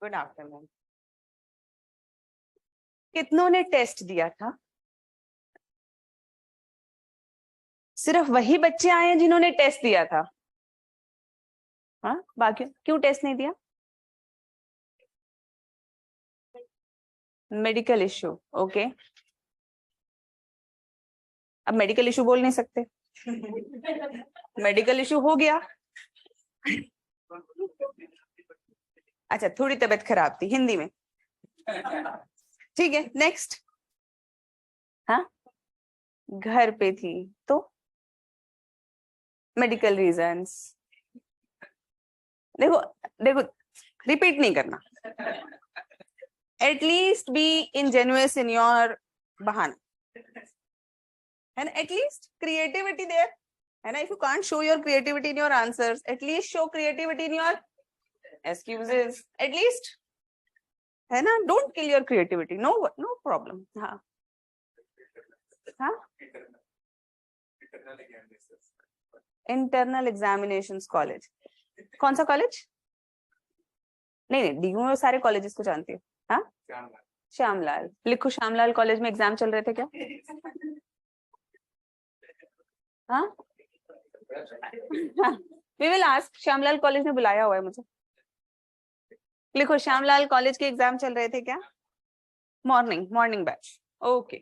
Good afternoon. कितनों ने test दिया था? सिर्फ वही बच्चे आए हैं जिन्होंने टेस्ट दिया था? हाँ, बाकी क्यों टेस्ट नहीं दिया? Medical issue. ओके, अब मेडिकल इश्यू बोल नहीं सकते। मेडिकल इश्यू हो गया। अच्छा, थोड़ी तबीयत खराब थी, हिंदी में। ठीक है, नेक्स्ट। हाँ, घर पे थी तो मेडिकल रीजंस। देखो देखो, रिपीट नहीं करना। At least be ingenuous in your बहाना, है ना? एटलीस्ट क्रिएटिविटी देयर, है ना? If you can't show your creativity in your answers, at least show creativity in your excuses, at least, है ना? Don't kill your creativity, no no problem. हाँ हाँ, internal examinations college. कौन सा कॉलेज? नहीं नहीं, डीयू में सारे कॉलेजेस को जानती हूँ। हाँ, श्यामलाल। लिखो, श्यामलाल कॉलेज में एग्जाम चल रहे थे क्या? हाँ, we will ask. Shyamlal College ने बुलाया हुआ है मुझे। लिखो, श्यामलाल कॉलेज के एग्जाम चल रहे थे क्या? Morning batch. Okay,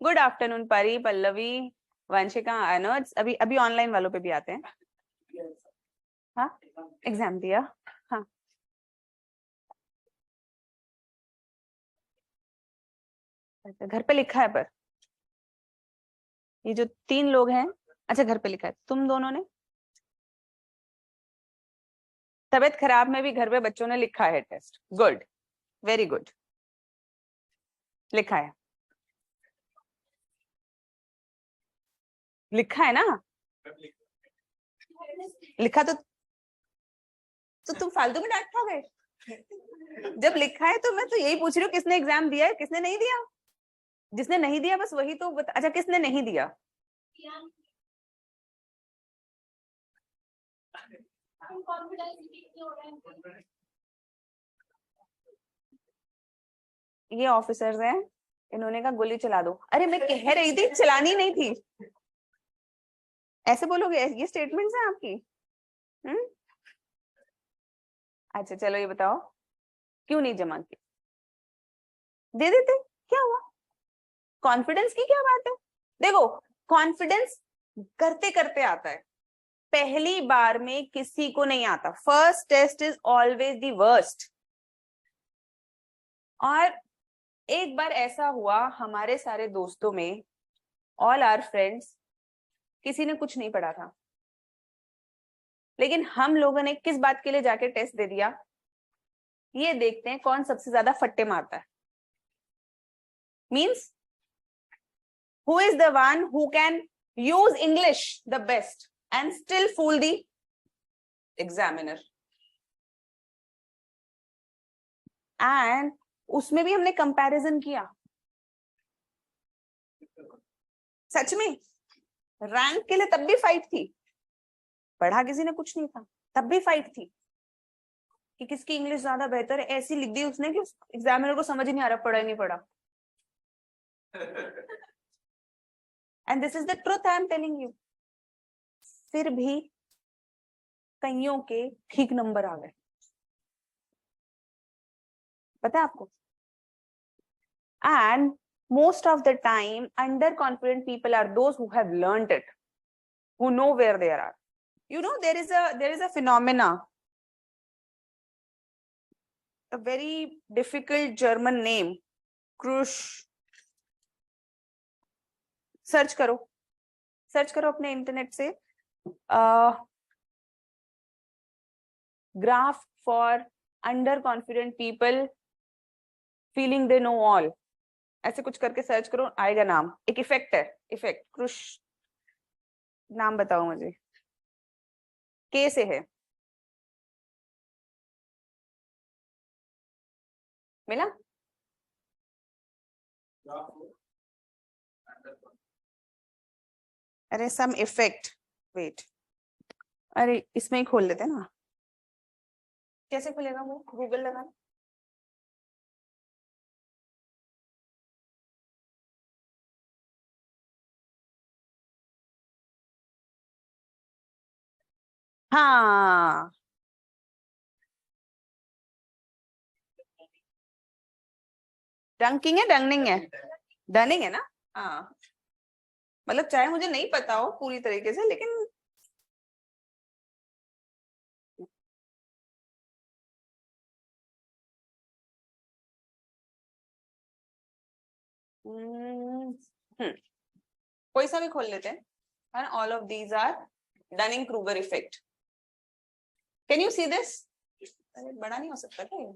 good afternoon परी, पल्लवी, वंशिका, अनुज। अभी अभी ऑनलाइन वालों पे भी आते हैं। हाँ, एग्जाम दिया। हाँ, घर पे लिखा है, पर ये जो 3 लोग हैं, अच्छा घर पे लिखा है, तुम दोनों ने। तबीयत खराब में भी घर पे बच्चों ने लिखा है टेस्ट। गुड, वेरी गुड, लिखा है। लिखा है ना? लिखा तो तुम फालतू में डांट खाओगे। जब लिखा है तो मैं तो यही पूछ रही हूँ, किसने एग्जाम दिया है, किसने नहीं दिया? जिसने नहीं दिया बस वही तो बता। अच्छा, किसने नहीं दिया? ये ऑफिसर्स हैं, इन्होंने कहा गोली चला दो। अरे मैं कह रही थी चलानी नहीं थी। ऐसे बोलोगे? ये स्टेटमेंट्स हैं आपकी? अच्छा चलो, ये बताओ क्यों नहीं जमा की? दे देते, क्या हुआ? कॉन्फिडेंस की क्या बात है? देखो, कॉन्फिडेंस करते करते आता है, पहली बार में किसी को नहीं आता। First test is always the worst. और एक बार ऐसा हुआ हमारे सारे दोस्तों में, ऑल आवर फ्रेंड्स, किसी ने कुछ नहीं पढ़ा था, लेकिन हम लोगों ने किस बात के लिए जाके टेस्ट दे दिया? ये देखते हैं कौन सबसे ज्यादा फट्टे मारता है। Means who is the one who can use English the best and still fool the examiner. And उसमें भी हमने कंपैरिजन किया। सच में रैंक के लिए तब भी फाइट थी, पढ़ा किसी ने कुछ नहीं था, तब भी फाइट थी कि किसकी इंग्लिश ज्यादा बेहतर है। ऐसी लिख दी उसने कि एग्जामिनर को समझ ही नहीं आ रहा, पढ़ा ही नहीं पढ़ा। And this is the truth I am telling you. फिर भी कईयों के ठीक नंबर आ गए, पता है आपको? And most of the time, underconfident people are those who have learned it, who know where they are. You know, there is a phenomena, a very difficult German name, Krush. Search करो अपने internet से, graph for under confident people feeling they know all, ऐसे कुछ करके search करो, आएगा नाम। एक इफेक्ट है, इफेक्ट क्रुश। नाम बताओ मुझे, के से है? मिला? अरे सम इफेक्ट, वेट, अरे इसमें ही खोल लेते हैं ना। कैसे खुलेगा वो? गूगल लगा। हाँ, डंकिंग है, डंगनिंग है, डनिंग है ना। हाँ, मतलब चाहे मुझे नहीं पता हो पूरी तरीके से, लेकिन कोई सा भी खोल लेते हैं, and all of these are Dunning-Kruger effect. Can you see this? अरे बड़ा नहीं हो सकता क्या ये?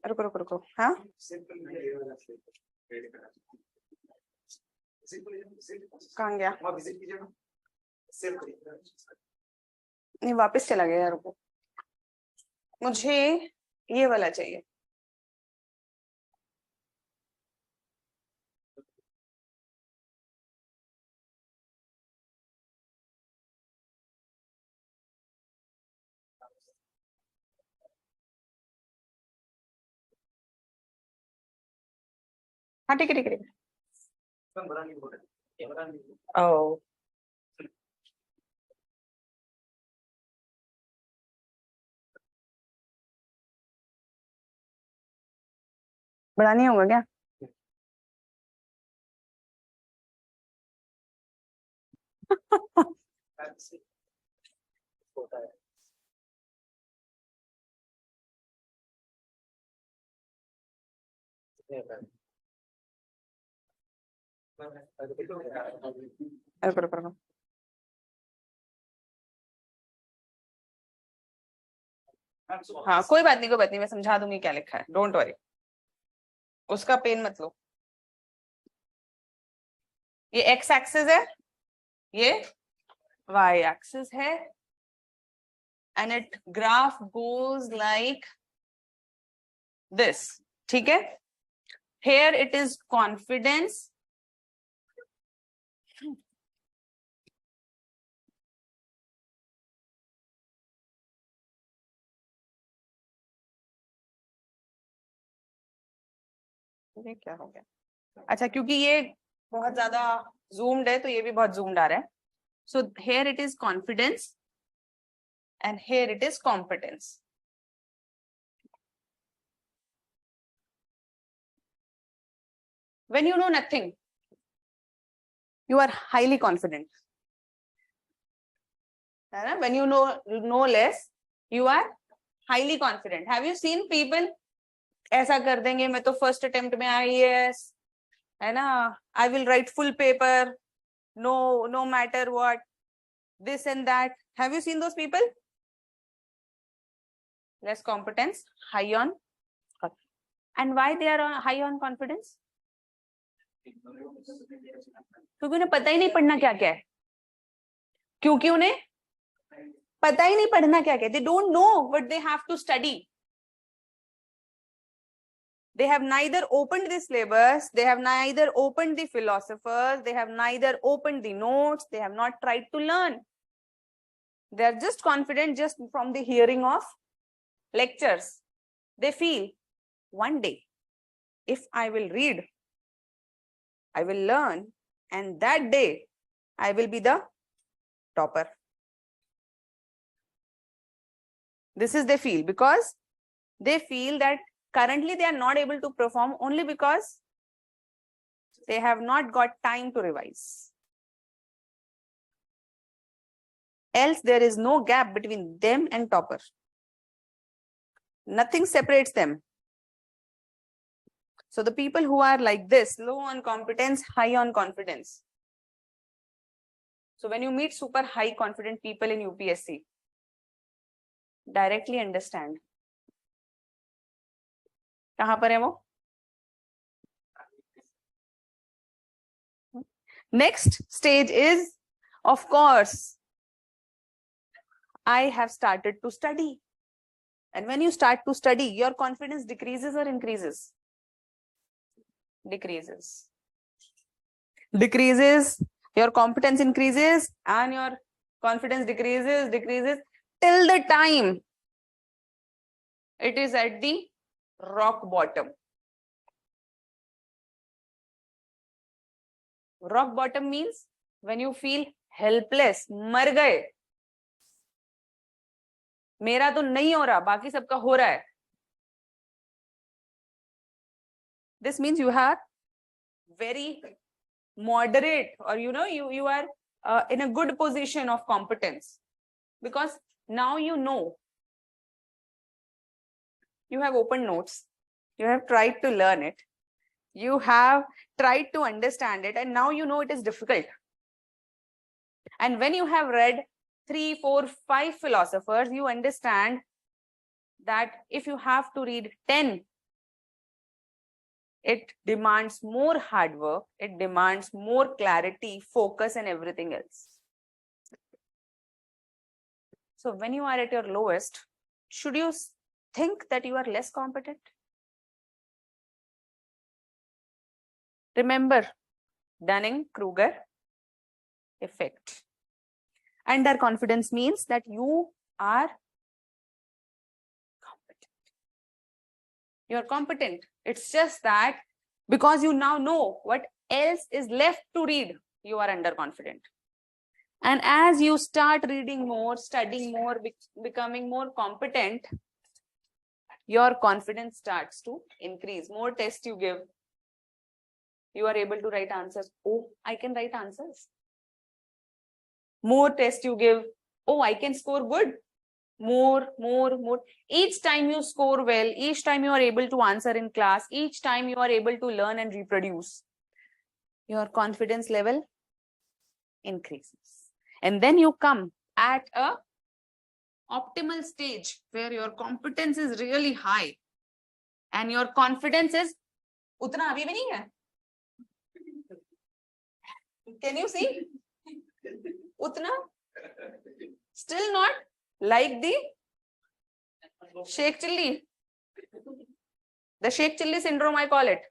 रुको रुको रुको, हाँ कहाँ गया? नहीं वापस चला गया यार, रुको, मुझे ये वाला चाहिए। हाँ ठीक है ठीक है ठीक है। ओ बड़ा नहीं होगा क्या? रुको रुको रुको, हाँ कोई बात नहीं, कोई बात नहीं, मैं समझा दूंगी क्या लिखा है, डोंट वरी, उसका पेन मत लो। ये एक्स एक्सिस है, ये वाई एक्सिस है, and it graph goes like this, ठीक है? Here it is confidence, ये क्या हो गया? अच्छा, क्योंकि ये बहुत ज्यादा zoomed है तो ये भी बहुत zoomed आ रहा है। So here it is confidence and here it is competence. When you know nothing, you are highly confident. When you know less, you are highly confident. Have you seen people ऐसा कर देंगे, मैं तो first attempt में IAS है ना, I will write full paper, no matter what, this and that. Have you seen those people? Less competence, high on, and why they are high on confidence? क्योंकि उन्हें पता ही नहीं पढ़ना क्या क्या है, क्योंकि उन्हें पता ही नहीं पढ़ना क्या क्या है, they don't know what they have to study. They have neither opened the syllabus, they have neither opened the philosophers, they have neither opened the notes, they have not tried to learn. They are just confident just from the hearing of lectures. They feel one day, if I will read, I will learn, and that day I will be the topper. This is they feel, because they feel that currently they are not able to perform only because they have not got time to revise. Else there is no gap between them and topper. Nothing separates them. So the people who are like this, low on competence, high on confidence. So when you meet super high confident people in UPSC, directly understand. कहाँ पर है वो? Next stage is, of course, I have started to study. And when you start to study, your confidence decreases or increases? Decreases. Decreases, your competence increases, and your confidence decreases till the time it is at the rock bottom. Rock bottom means when you feel helpless, मर गए, मेरा तो नहीं हो रहा, बाकी सबका हो रहा है. This means you have very moderate, or you are in a good position of competence, because now you know, you have opened notes, you have tried to learn it, you have tried to understand it, and now you know it is difficult. And when you have read 3, 4, 5 philosophers, you understand that if you have to read 10, it demands more hard work, it demands more clarity, focus, and everything else. So when you are at your lowest, should you think that you are less competent? Remember Dunning-Kruger effect. Underconfidence means that you are competent. You are competent. It's just that because you now know what else is left to read, you are underconfident. And as you start reading more, studying more, becoming more competent, your confidence starts to increase. More tests you give, you are able to write answers. Oh, I can write answers. More tests you give. Oh, I can score good. More. Each time you score well, each time you are able to answer in class, each time you are able to learn and reproduce, your confidence level increases. And then you come at a optimal stage where your competence is really high and your confidence is utna abhi bhi nahi hai. Can you see? Utna? Still not like the Sheikh Chilli. The Sheikh Chilli syndrome, I call it.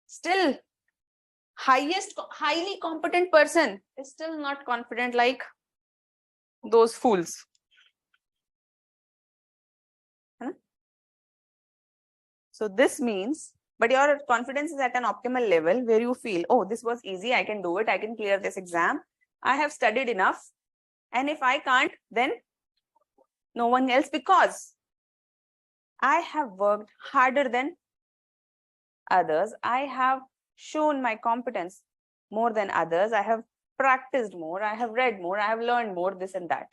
Still, highly competent person is still not confident like those fools. So this means, but your confidence is at an optimal level where you feel, oh, this was easy, I can do it, I can clear this exam, I have studied enough, and if I can't, then no one else, because I have worked harder than others, I have shown my competence more than others, I have practiced more, I have read more, I have learned more, this and that.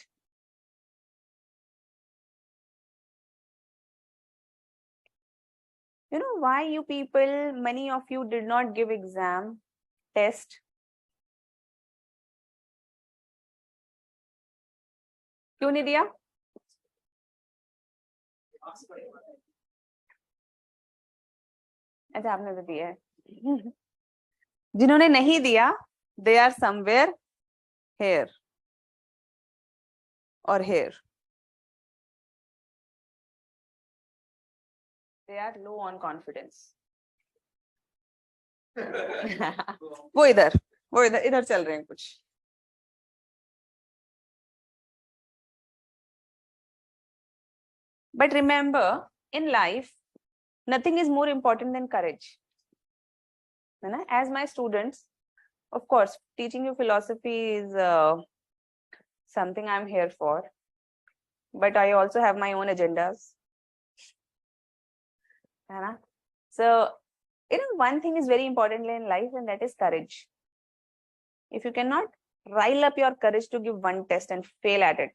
You know why you people, many of you did not give exam, test? क्यों नहीं दिया? अच्छा आपने तो दिया है. जिन्होंने नहीं दिया, they are somewhere here or here. They are low on confidence. वो इधर चल रहे हैं कुछ. But remember, in life, nothing is more important than courage. As my students, of course, teaching you philosophy is something I'm here for. But I also have my own agendas. So, one thing is very important in life, and that is courage. If you cannot rile up your courage to give one test and fail at it,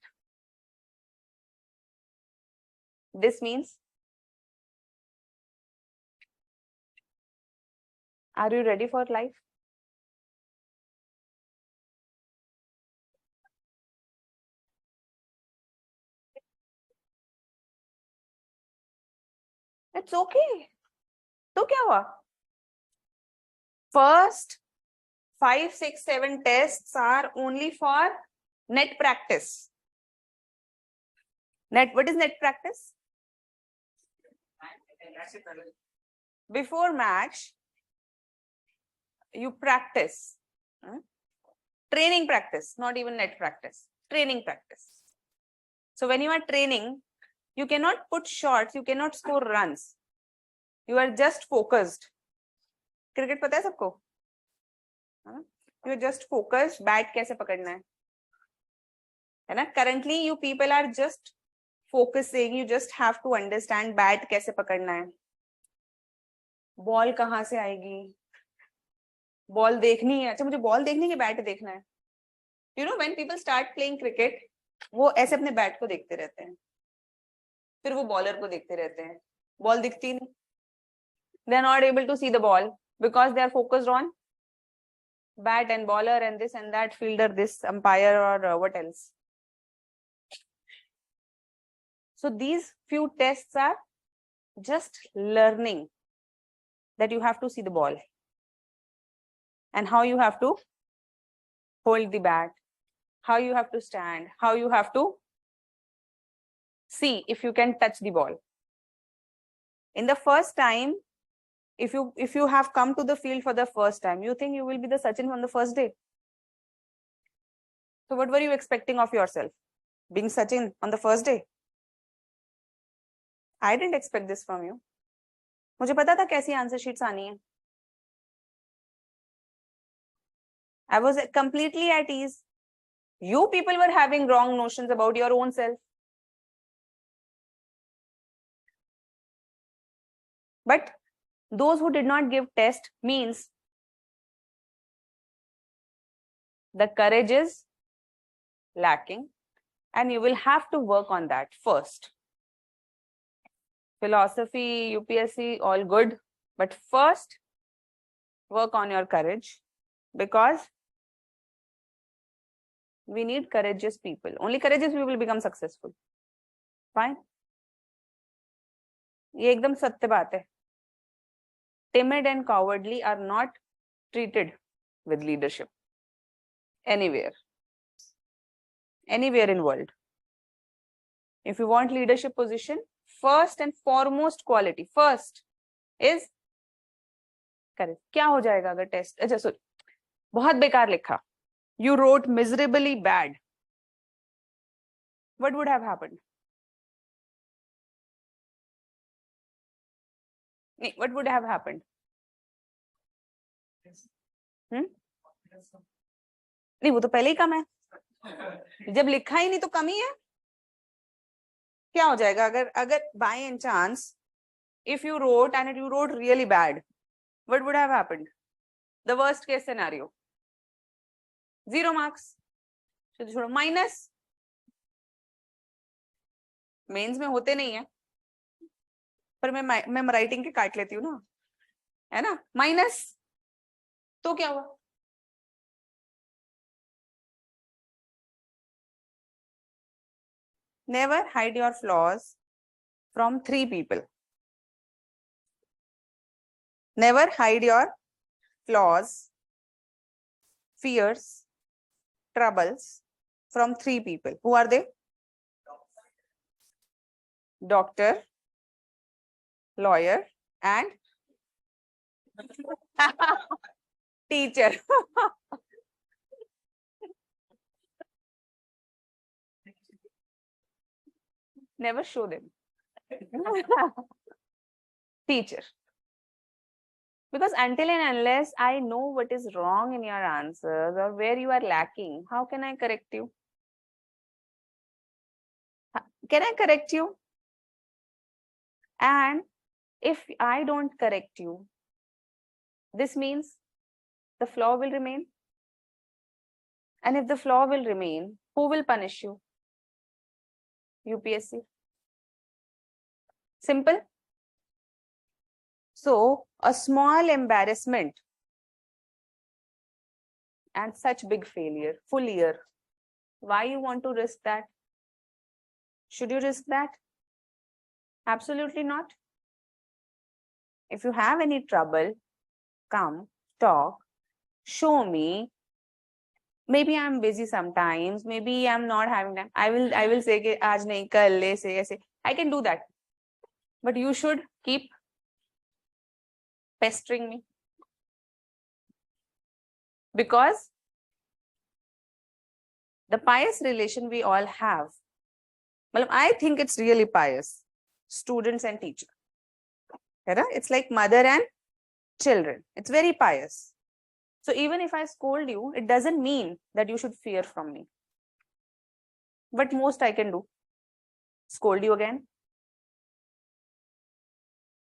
this means, are you ready for life? It's okay. तो क्या हुआ? First 5, 6, 7 tests are only for net practice. What is net practice? Before match, you practice. Training practice, not even net practice. Training practice. So when you are training, you cannot put shots, you cannot score runs. You are just focused. Cricket पता है सबको? You are just focused. Bat कैसे पकड़ना है? है ना. Currently you people are just focusing, you just have to understand bat कैसे पकड़ना है, बॉल कहाँ से आएगी, बॉल देखनी है. अच्छा मुझे बॉल देखनी है, बैट देखना है. You know when people start playing cricket, वो ऐसे अपने बैट को देखते रहते हैं, फिर वो बॉलर को देखते रहते हैं, बॉल दिखती नहीं. They are not able to see the ball because they are focused on bat and bowler and this and that, fielder, this umpire or what else. So these few tests are just learning that you have to see the ball and how you have to hold the bat, how you have to stand, how you have to see if you can touch the ball. In the first time, if you have come to the field for the first time, you think you will be the Sachin on the first day. So what were you expecting of yourself? Being Sachin on the first day? I didn't expect this from you. मुझे पता था कैसी answer sheets आनी है. I was completely at ease. You people were having wrong notions about your own self. But those who did not give test means the courage is lacking and you will have to work on that first. Philosophy, UPSC, all good, but first work on your courage because we need courageous people. Only courageous people will become successful. Fine? ये एकदम सत्य बात है. Timid and cowardly are not treated with leadership anywhere in world. If you want leadership position, first and foremost quality first is courage. क्या हो जाएगा अगर test, अच्छा सॉरी, बहुत बेकार लिखा, you wrote miserably bad, what would have happened? What would have happened? नहीं वो तो पहले ही कम है, जब लिखा ही नहीं तो कम ही है. क्या हो जाएगा अगर by any chance if you wrote and you wrote really bad, what would have happened? The worst case scenario, 0 marks. छोड़ो, माइनस. मेंस में होते नहीं है पर मैं राइटिंग के काट लेती हूँ ना, है ना. माइनस तो क्या हुआ? Never hide your flaws from 3 people. Never hide your flaws, fears, troubles from 3 people. Who are they? Doctor, lawyer, and teacher. Never show them. Teacher. Because until and unless I know what is wrong in your answers or where you are lacking, how can I correct you? Can I correct you? And if I don't correct you, this means the flaw will remain. And if the flaw will remain, who will punish you? UPSC. Simple. So a small embarrassment and such big failure, full year. Why you want to risk that? Should you risk that? Absolutely not. If you have any trouble, come, talk, show me. Maybe I'm busy sometimes. Maybe I'm not having time. I will say कि आज नहीं कल ऐसे ऐसे. I can do that. But you should keep pestering me. Because the pious relation we all have, I think it's really pious. Students and teacher. It's like mother and children. It's very pious. So even if I scold you, it doesn't mean that you should fear from me. What most I can do? Scold you again?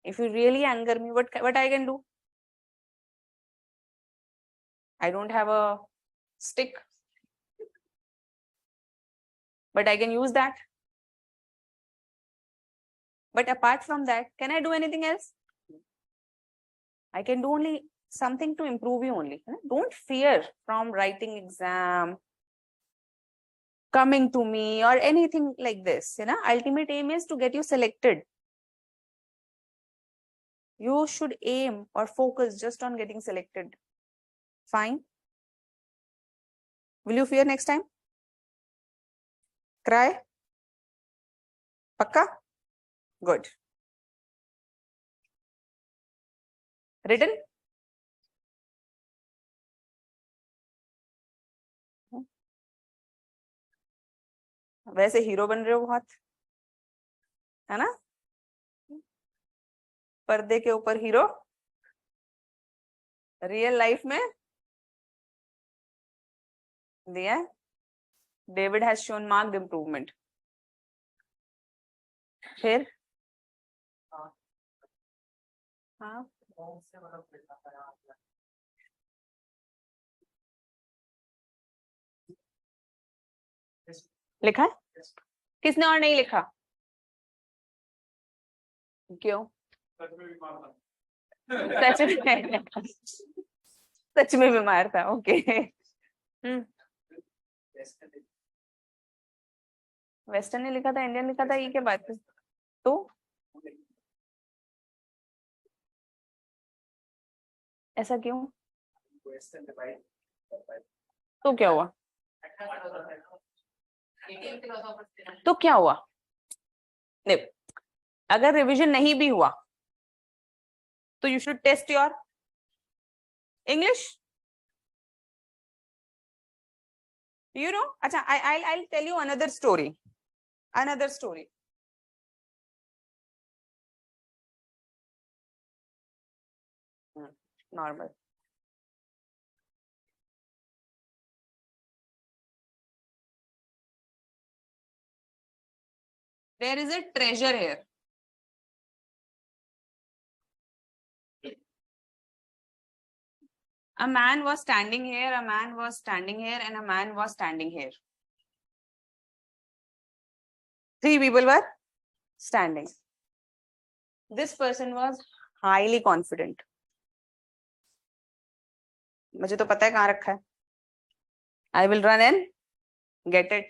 If you really anger me, what I can do? I don't have a stick, but I can use that. But apart from that, can I do anything else? I can do only something to improve you only. Don't fear from writing exam, coming to me or anything like this. Ultimate aim is to get you selected. You should aim or focus just on getting selected. Fine. Will you fear next time? Cry? Pakka? Good. Written? वैसे hero बन रहे हो बहुत, है ना? पर्दे के ऊपर हीरो, रियल लाइफ में दिया David has shown marked improvement. फिर हाँ लिखा है? किसने और नहीं लिखा? क्यों? सच में बीमार था. ओके. वेस्टर्न ने लिखा था, इंडियन लिखा था, ये क्या बात है? तो ऐसा क्यों? तो क्या हुआ? तो क्या हुआ? नहीं, अगर रिवीजन नहीं भी हुआ तो you should test your English. अच्छा, I'll tell you another story. Normal. There is a treasure here. A man was standing here, a man was standing here, and a man was standing here. 3 people were standing. This person was highly confident. मुझे तो पता है कहाँ रखा है. I will run and get it.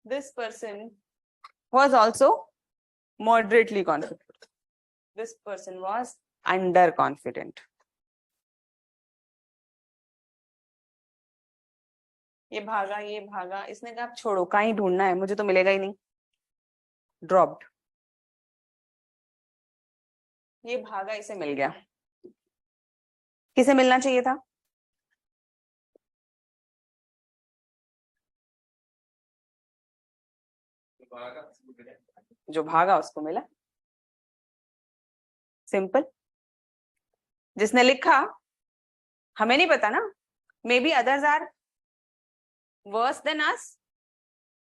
This person was also moderately confident. This person was underconfident. ये भागा, इसने कहा छोड़ो, कहीं ढूंढना है, मुझे तो मिलेगा ही नहीं. ड्रॉप्ड. ये भागा, इसे मिल गया. किसे मिलना चाहिए था? जो भागा उसको मिला. सिंपल. जिसने लिखा, हमें नहीं पता ना, maybe others are worse than us.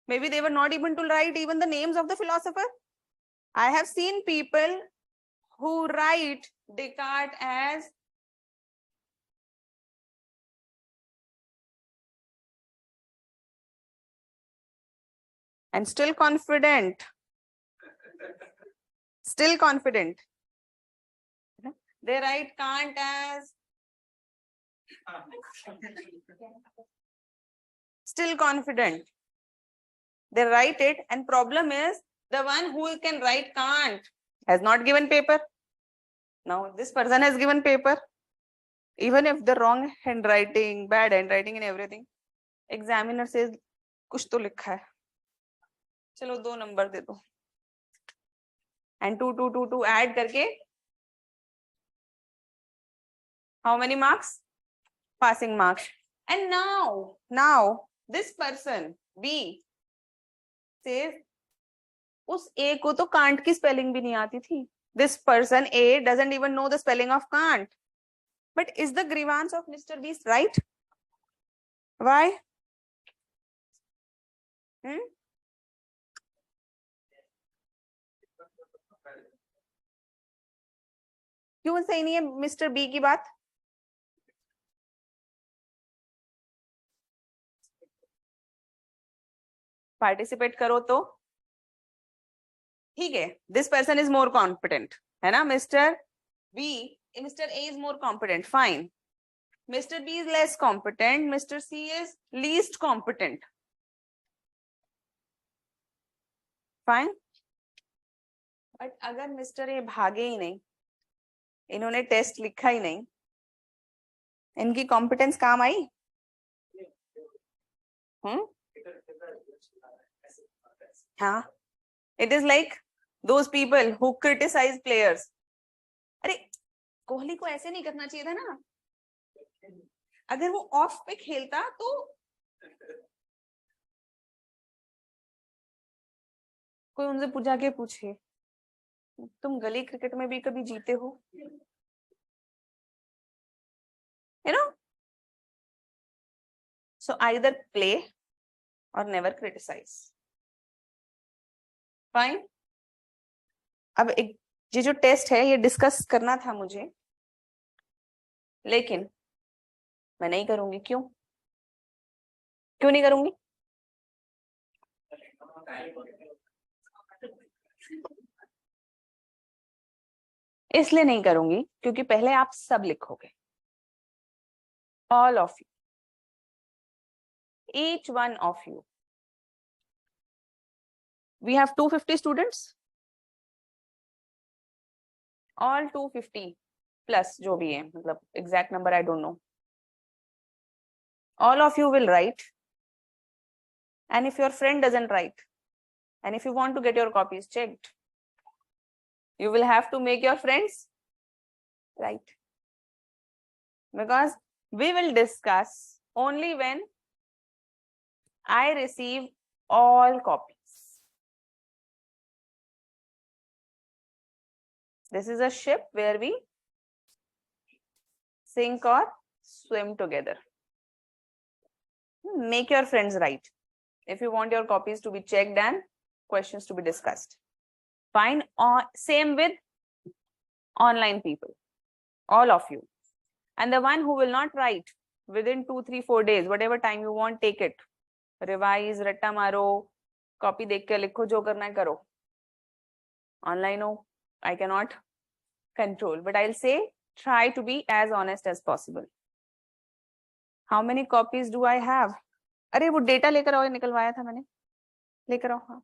Maybe they were not able to write even the names of the philosopher. I have seen people who write Descartes as and still confident. Still confident. They write Kant as still confident. They write it, and problem is the one who can write Kant has not given paper. Now this person has given paper, even if the wrong handwriting, bad handwriting and everything. Examiner says कुछ तो लिखा है, चलो 2 number दे दो. And 2, 2, 2, 2 add करके how many marks? Passing marks. And now this person B says उस A को तो कांट की स्पेलिंग भी नहीं आती थी. This person A doesn't even know the spelling of Kant. But is the grievance of Mr. B right? Why? क्यों सही नहीं है मिस्टर बी की बात? पार्टिसिपेट करो तो ठीक है. This person is more competent, है ना? Mister A is more competent, fine. Mr. B is less competent. Mr. C is least competent. Fine. But अगर Mr. A भागे ही नहीं, इन्होंने टेस्ट लिखा ही नहीं, इनकी कॉम्पिटेंस काम आई? हाँ. It is like those people who criticize players. अरे कोहली को ऐसे नहीं करना चाहिए था ना. अगर वो ऑफ पे खेलता तो कोई उनसे पूछा के पूछे, तुम गली क्रिकेट में भी कभी जीते हो? You know? So either play or never criticize. Fine. अब एक ये जो टेस्ट है ये डिस्कस करना था मुझे, लेकिन मैं नहीं करूंगी. क्यों नहीं करूंगी? इसलिए नहीं करूंगी क्योंकि पहले आप सब लिखोगे, all of you, each one of you. We have 250 students, all 250 plus जो भी है, मतलब exact number I don't know. All of you will write, and if your friend doesn't write, and if you want to get your copies checked, you will have to make your friends write, because we will discuss only when I receive all copies. This is a ship where we sink or swim together. Make your friends write if you want your copies to be checked and questions to be discussed. Fine. Same with online people, all of you. And the one who will not write within 2, 3, 4 days, whatever time you want, take it. Revise, ratta maro, copy dekh ke likho, jo karna hai karo. Online ho, I cannot control, but I'll say try to be as honest as possible. How many copies do I have? अरे वो data लेकर आओ, निकलवाया था मैंने, लेकर आओ. हाँ.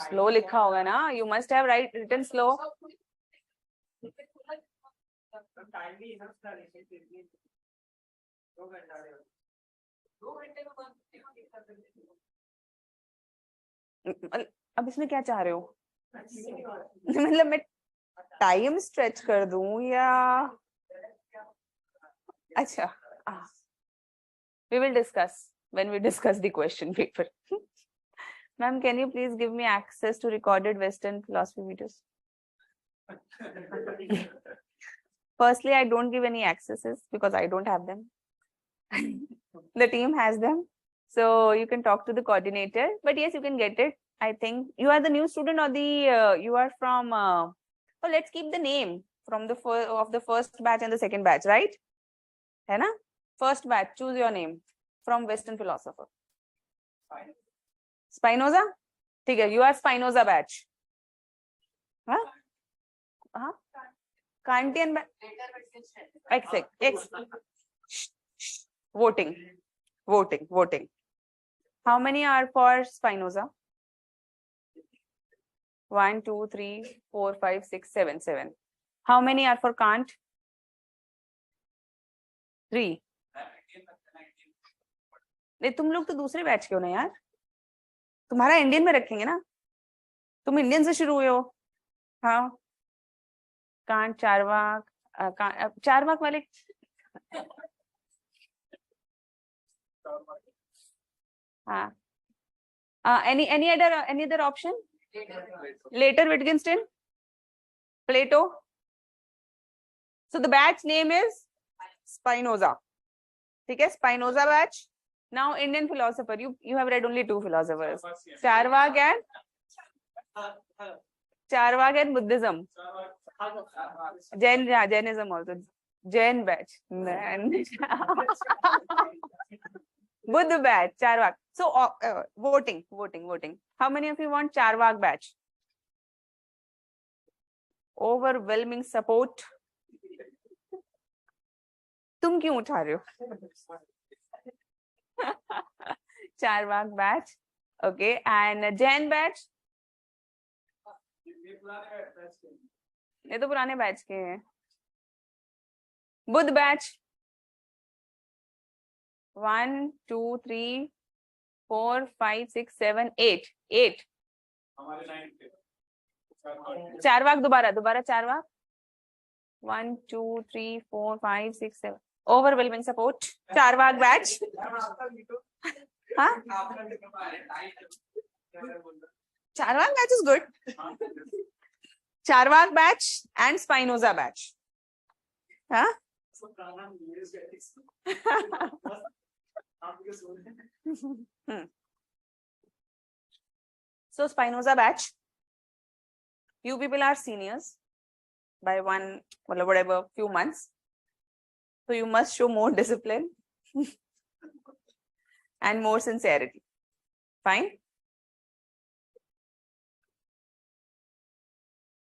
स्लो लिखा होगा ना, you must have written slow. अब इसमें क्या चाह रहे हो? मतलब मैं टाइम स्ट्रेच कर दूं या? अच्छा, we will discuss when we discuss the question paper. Ma'am, can you please give me access to recorded Western philosophy videos? Firstly, I don't give any accesses because I don't have them. The team has them. So you can talk to the coordinator, but yes, you can get it. I think you are the new student or the you are from oh, let's keep the name from the first batch and the second batch, right? है ना? First batch, choose your name from Western philosopher. Spinoza? ठीक है, you are Spinoza batch. हाँ? हाँ? Kantian batch. Voting. How many are for Spinoza? 1, 2, 3, 4, 5, 6, 7. How many are for Kant? 3. नहीं, तुम लोग तो दूसरे बैच के हो ना यार, तुम्हारा इंडियन में रखेंगे ना, तुम इंडियन से शुरू हुए हो. हाँ, कांट, चारवाक वाले Any other option? Later Wittgenstein? Plato? So the batch name is Spinoza. Okay, Spinoza batch. Now Indian philosopher. You have read only two philosophers. Charvak and Buddhism. Jainism also. Jain batch. Buddha batch. Charvak. So voting. How many of you want Charvak batch? Overwhelming support. तुम क्यों उठा रहे हो? Charvak batch. Okay, and Jain batch. ये तो पुराने batch के हैं. बुद्ध बैच. 1 2 3 4 5 6 7 8 8. चारवाक दोबारा Charvaka. 1 2 3 4 5 6 7. Overwhelming support. Charvak batch. Huh? Charvak batch is good. Charvak batch and Spinoza batch. Huh? So Spinoza batch. You people are seniors by one, whatever, few months. So you must show more discipline and more sincerity. Fine?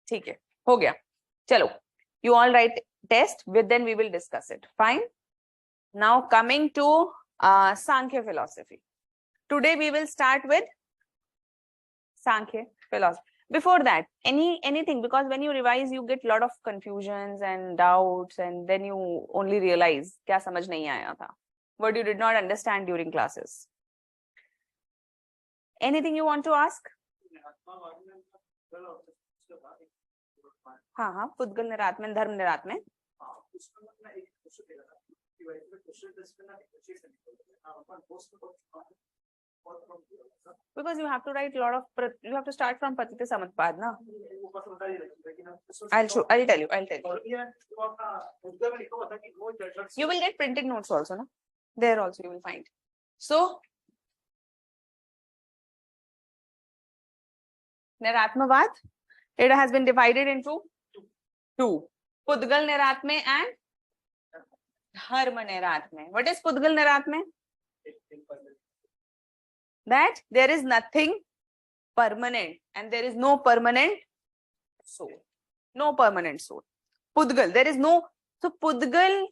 ठीक है, हो गया. चलो, you all write test, with then we will discuss it. Fine? Now coming to Sankhya philosophy. Today we will start with Sankhya philosophy. Before that, anything, because when you revise you get a lot of confusions and doubts, and then you only realize क्या समझ नहीं आया था, what you did not understand during classes. Anything you want to ask? हाँ, पुद्गल निरात्मन, धर्म निरात्मन. Because you have to write a lot of, you have to start from Patita Samatpad, na? I'll tell you. You will get printed notes also, na? There also you will find. So, Niratmavad, it has been divided into two. Pudgal Niratme and Dharma Niratme. What is Pudgal Niratme? That there is nothing permanent and there is no permanent soul. No permanent soul. Pudgal, there is no. So Pudgal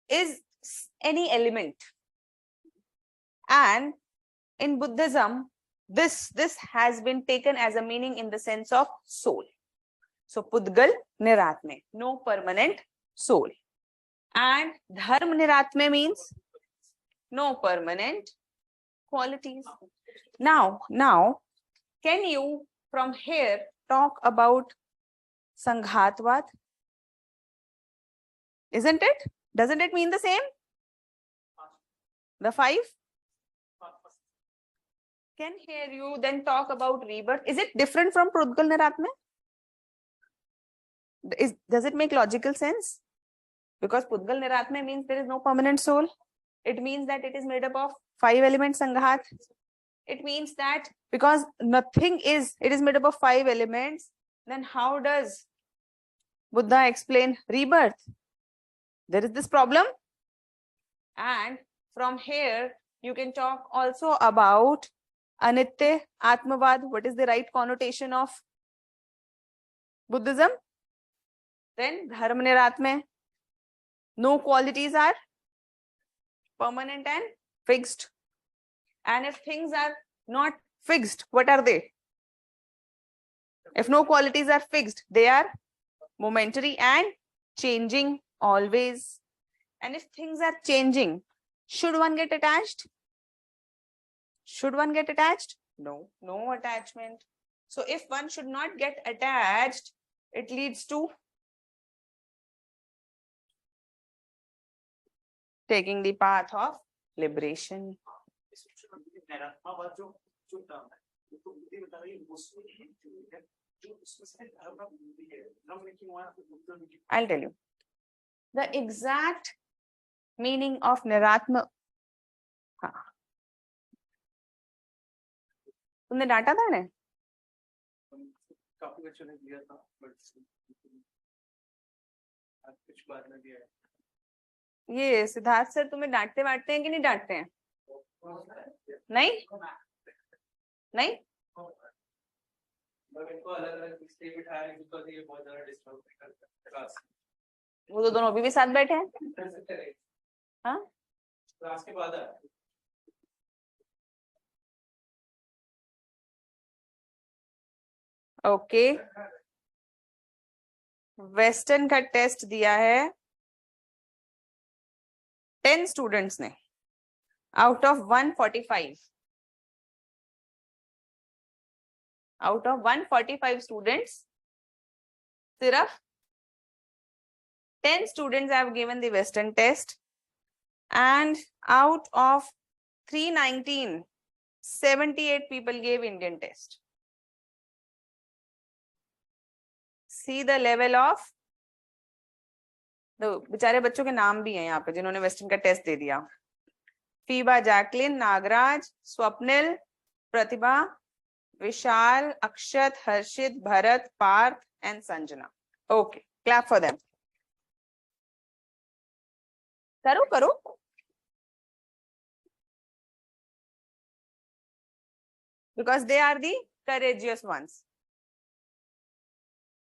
is any element. And in Buddhism, this has been taken as a meaning in the sense of soul. So Pudgal Niratme, no permanent soul. And Dharma Niratme means no permanent qualities. Now, can you from here talk about Sanghatvad? Isn't it? Doesn't it mean the same? The 5? Can hear you then talk about rebirth. Is it different from Pudgal Niratme? Does it make logical sense? Because Pudgal Niratme means there is no permanent soul. It means that it is made up of 5 elements Sanghat. It means that because nothing is, it is made up of 5 elements, then how does Buddha explain rebirth? There is this problem. And from here, you can talk also about Anitya, Atmavad. What is the right connotation of Buddhism? Then Dharma Niratme. No qualities are permanent and fixed. And if things are not fixed, what are they? If no qualities are fixed, they are momentary and changing always. And if things are changing, should one get attached? Should one get attached? No, no attachment. So if one should not get attached, it leads to taking the path of liberation. I'll tell you. The exact meaning of Niratma. हाँ. तुमने डांटा था ने? काफी बच्चों ने दिया था, कुछ बात में दिया है। ये सिद्धार्थ सर तुम्हें डांटते वाटते हैं कि नहीं डांटते हैं? नहीं? नहीं? इनको अलग-अलग इसलिए बिठाया है क्योंकि ये बहुत ज़्यादा डिस्टर्ब करता है क्लास। वो तो दोनों अभी भी साथ बैठे हैं। हाँ? क्लास के बाद आया। ओके। वेस्टर्न का टेस्ट दिया है 10 स्टूडेंट्स ने out of 145। Out of 145 students सिर्फ 10 students have given the Western test, and out of 319, 78 people gave Indian test. See the level of the बेचारे बच्चों के नाम भी हैं यहाँ पे जिन्होंने वेस्टर्न का टेस्ट दे दिया। Feba, Jacqueline, Nagraj, Swapnil, Pratibha, Vishal, Akshat, Harshit, Bharat, Parth and Sanjana. Okay, clap for them. करो करो। Because they are the courageous ones.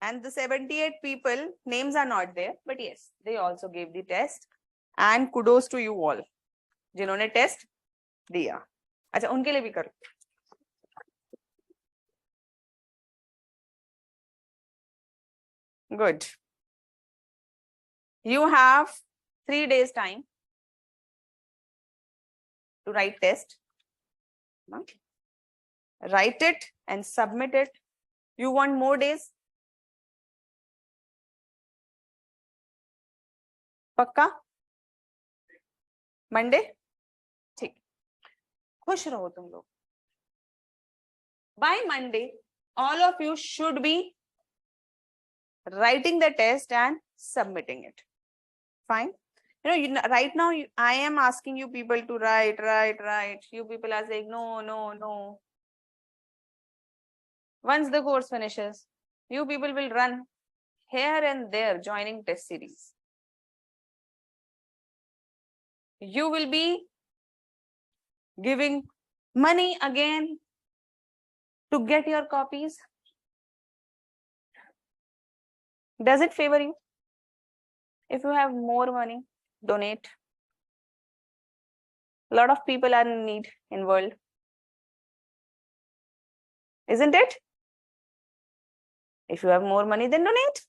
And the 78 people, names are not there, but yes, they also gave the test. And kudos to you all, जिन्होंने test दिया। अच्छा, उनके लिए भी करो। Good. You have 3 days time to write test. Write it and submit it. You want more days? पक्का? Monday? ठीक। खुश रहो तुम लोग। By Monday, all of you should be writing the test and submitting it. Fine. Right now, I am asking you people to write. You people are saying, no. Once the course finishes, you people will run here and there joining test series. You will be giving money again to get your copies. Does it favor you? If you have more money, donate. A lot of people are in need in world. Isn't it? If you have more money, then donate.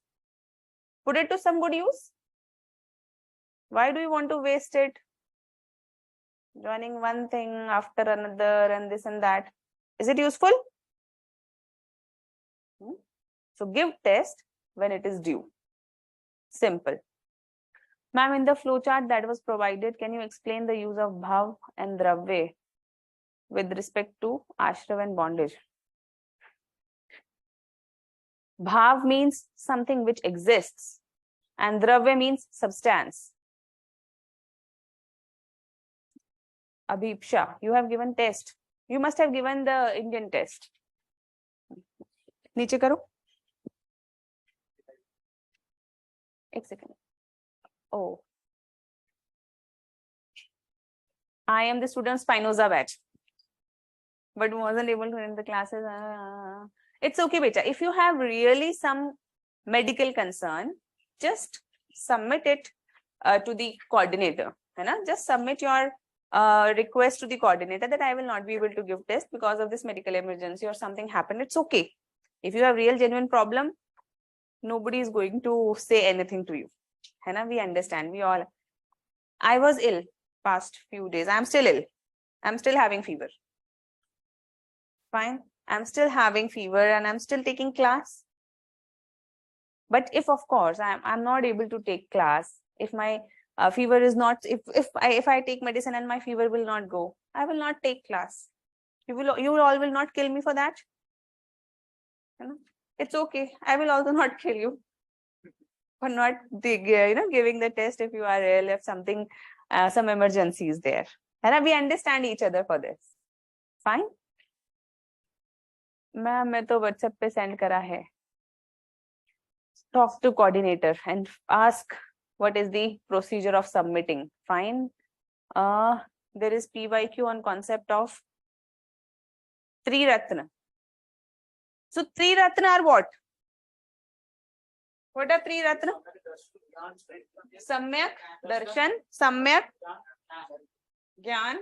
Put it to some good use. Why do you want to waste it? Joining one thing after another and this and that. Is it useful? So give test when it is due. Simple. Ma'am, in the flowchart that was provided, can you explain the use of bhav and dravya with respect to ashram and bondage? Bhav means something which exists and dravya means substance. Abhipsha, you have given test. You must have given the Indian test. नीचे करो. एक second. Oh. I am the student Spinoza batch, but wasn't able to attend the classes. It's okay, beta. If you have really some medical concern, just submit it to the coordinator. Just submit your request to the coordinator that I will not be able to give test because of this medical emergency or something happened. It's okay. If you have real genuine problem, nobody is going to say anything to you. We understand. We all. I was ill past few days. I'm still ill. I'm still having fever. Fine. I'm still having fever and I'm still taking class. But if, of course, I'm not able to take class, if my fever is not, if I take medicine and my fever will not go, I will not take class. You all will not kill me for that. It's okay. I will also not kill you for not giving the test if you are ill, if something, some emergency is there. And we understand each other for this. Fine. मैं तो WhatsApp पे send करा है. Talk to coordinator and ask what is the procedure of submitting. Fine. There is PYQ on concept of Triratna. So Triratna are what? What are Triratna? Samyak Darshan, Samyak Gyan,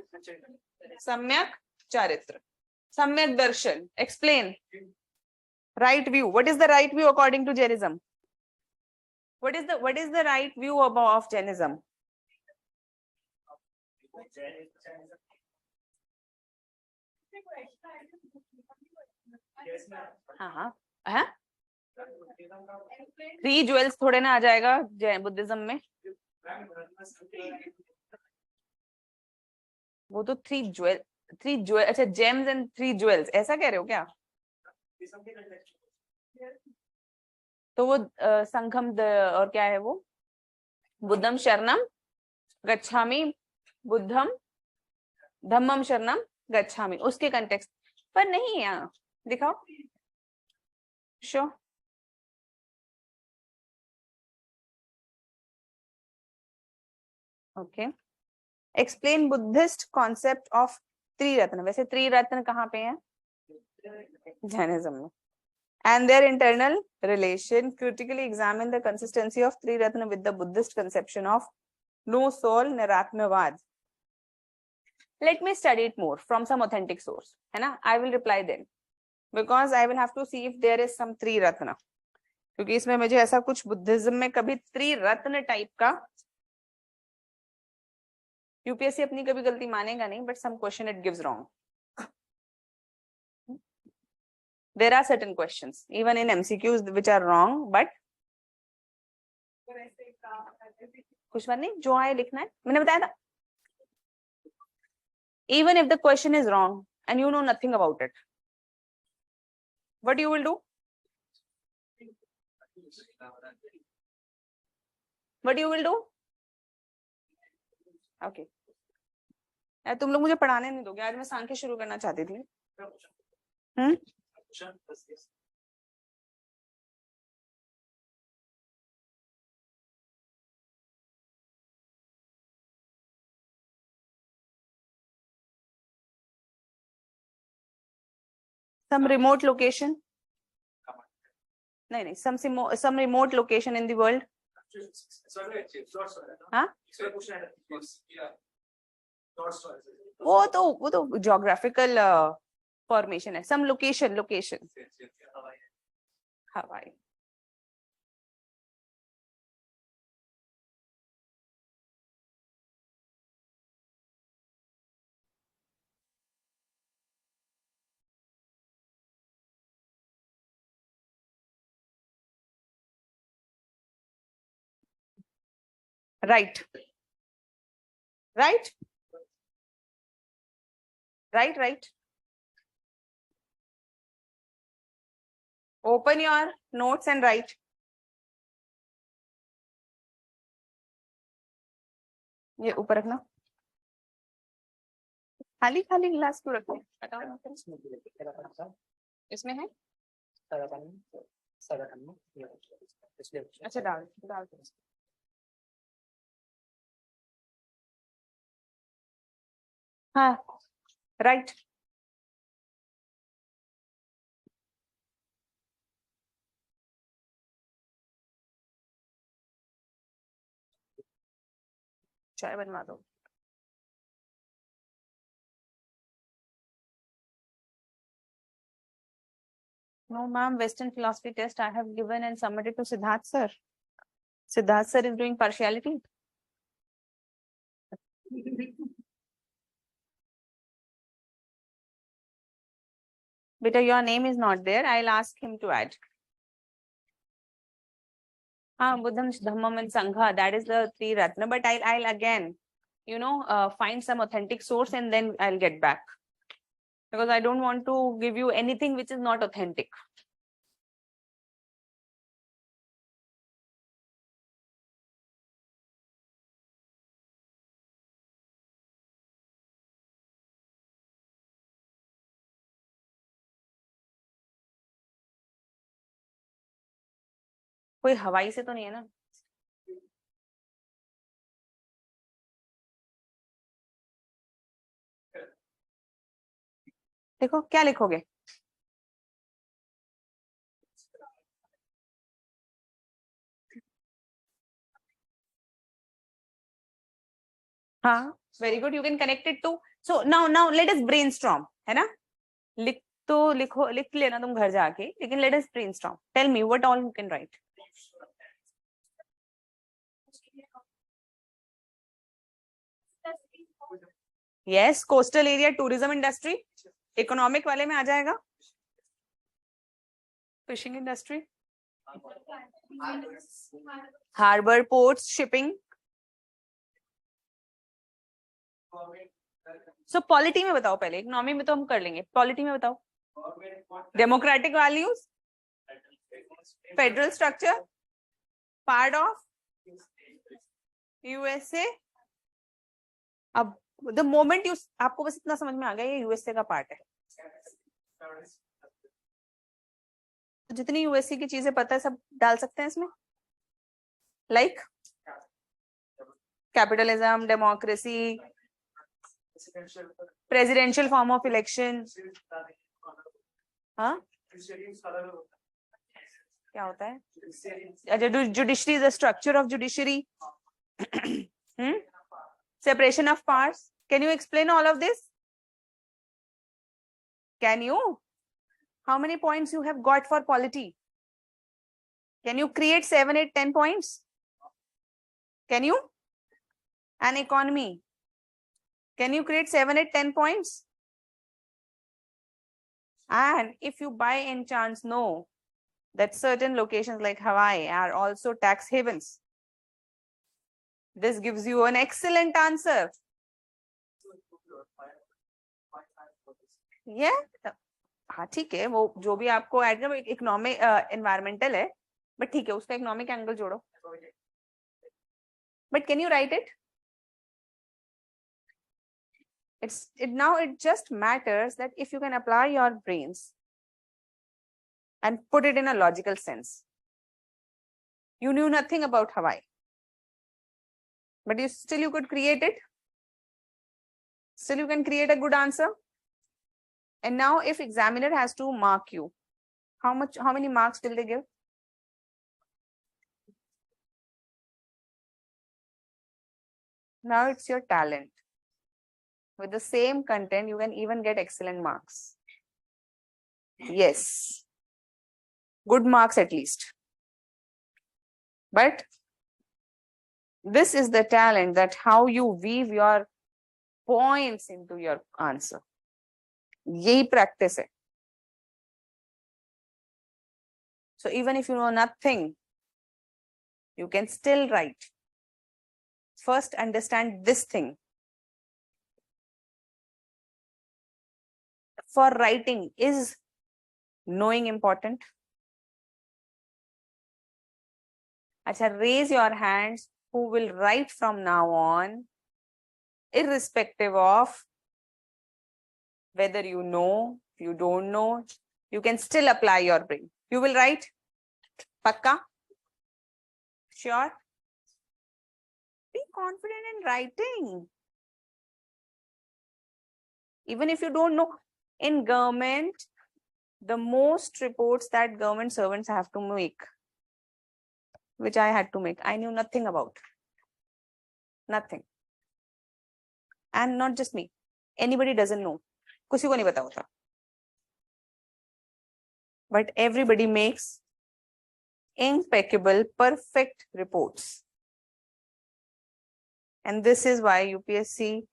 Samyak Charitra. Samyak Darshan. Explain. Right view. What is the right view according to Jainism? What is the right view of Jainism? हाँ हाँ 3 jewels थोड़े ना आ जाएगा Buddhism में. वो तो 3 jewel अच्छा James and 3 jewels ऐसा कह रहे हो क्या? तो वो संघम और क्या है वो? बुद्धम शरणम गच्छामि, बुद्धम धम्मम शरणम गच्छामि, उसके कंटेक्स्ट पर नहीं है. यहाँ दिखाओ. Sure. Okay. Explain Buddhist concept of Triratna. वैसे त्रिरत्न कहाँ पे है? Jainism में. And their internal relation. Critically examine the consistency of Triratna with the Buddhist conception of no soul, Niratmavad. Let me study it more from some authentic source. है ना? I will reply then. Because I will have to see if there is some Triratna. क्योंकि इसमें मुझे ऐसा कुछ Buddhism में कभी त्रिरत्न type का, यूपीएससी अपनी कभी गलती मानेगा नहीं, but some question it gives wrong. There are certain questions even in MCQs which are wrong, but कुछ बात नहीं, जो आए लिखना है. मैंने बताया था. Even if the question is wrong and you know nothing about it, what you will do? What you will do? Okay. तुम लोग मुझे पढ़ाने नहीं दोगे. आज मैं सांख्य शुरू करना चाहती थी. Some remote location. नहीं, some remote location in the world. हाँ? वो तो geographical formation है. Some location. Hawaii. Right. Open your notes and write. ये ऊपर रखना. खाली गिलास क्यों रखते हैं? इसमें है. अच्छा डाल. हाँ, right. चाय बनवा दो. No, ma'am. Western philosophy test I have given and submitted to Siddharth sir. Siddharth sir is doing partiality. Beta, your name is not there. I'll ask him to add. Buddham, Dhammam, and Sangha. That is the three Ratna. But I'll again, find some authentic source and then I'll get back, because I don't want to give you anything which is not authentic. कोई हवाई से तो नहीं है ना? देखो क्या लिखोगे? हाँ, very good. You can connect it to. So now let us brainstorm, है ना? लिख लेना तुम घर जाके, लेकिन let us brainstorm. Tell me what all you can write. Yes, coastal area, tourism industry, economic वाले में आ जाएगा. Fishing industry, harbor, ports, shipping. So polity में बताओ पहले, इकोनॉमी में तो हम कर लेंगे, पॉलिटी में बताओ. Democratic values, federal structure, part of USA. अब द मोमेंट आपको बस इतना समझ में आ गया ये यूएसए का पार्ट है, तो जितनी यूएसए की चीजें पता है सब डाल सकते हैं इसमें. Like capitalism, democracy, presidential form of election. हाँ, क्या होता है? Judiciary is the structure of judiciary. Separation of powers. Can you explain all of this? Can you? How many points you have got for polity? Can you create 7, 8, 10 points? Can you? An economy. Can you create 7, 8, 10 points? And if you by any chance know that certain locations like Hawaii are also tax havens, this gives you an excellent answer. Yeah, हाँ ठीक है, वो जो भी आपको add कर, economic environmental है, but ठीक है उसका इकोनॉमिक एंगल जोड़ो. But can you right it? It just matters that if you can apply your brains and put it in a logical sense. You knew nothing about Hawaii, but you could create it. Still you can create a good answer. And now if examiner has to mark you, how many marks will they give? Now it's your talent. With the same content, you can even get excellent marks. Yes. Good marks at least. But this is the talent, that how you weave your points into your answer. Yehi practice hai. So even if you know nothing, you can still write. First, understand this thing. For writing, is knowing important? Acha, raise your hands who will write from now on, irrespective of whether you know, you don't know, you can still apply your brain. You will write? Pakka? Sure? Be confident in writing. Even if you don't know, in government, the most reports that government servants have to make, which I had to make, I knew nothing about. Nothing. And not just me. Anybody doesn't know. किसी को नहीं पता होता. But everybody makes impeccable, perfect reports. And this is why UPSC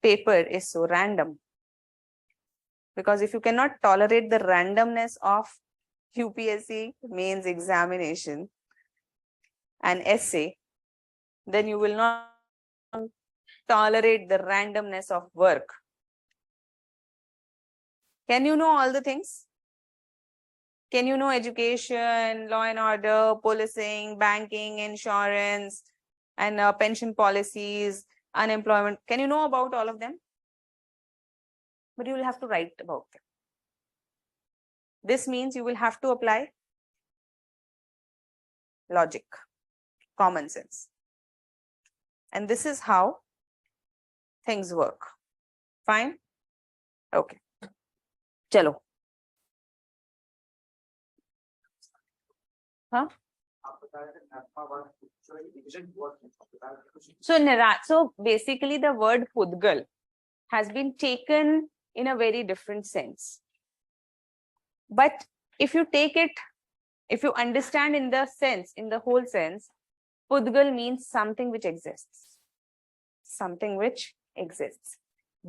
paper is so random. Because if you cannot tolerate the randomness of UPSC mains examination, an essay, then you will not tolerate the randomness of work. Can you know all the things? Can you know education, law and order, policing, banking, insurance, and pension policies, unemployment? Can you know about all of them? But you will have to write about them. This means you will have to apply logic, common sense. And this is how things work. Fine? Okay. Chalo. Huh? So basically the word Pudgal has been taken in a very different sense. But if you take it, if you understand in the sense, in the whole sense, Pudgal means something which exists. Something which exists.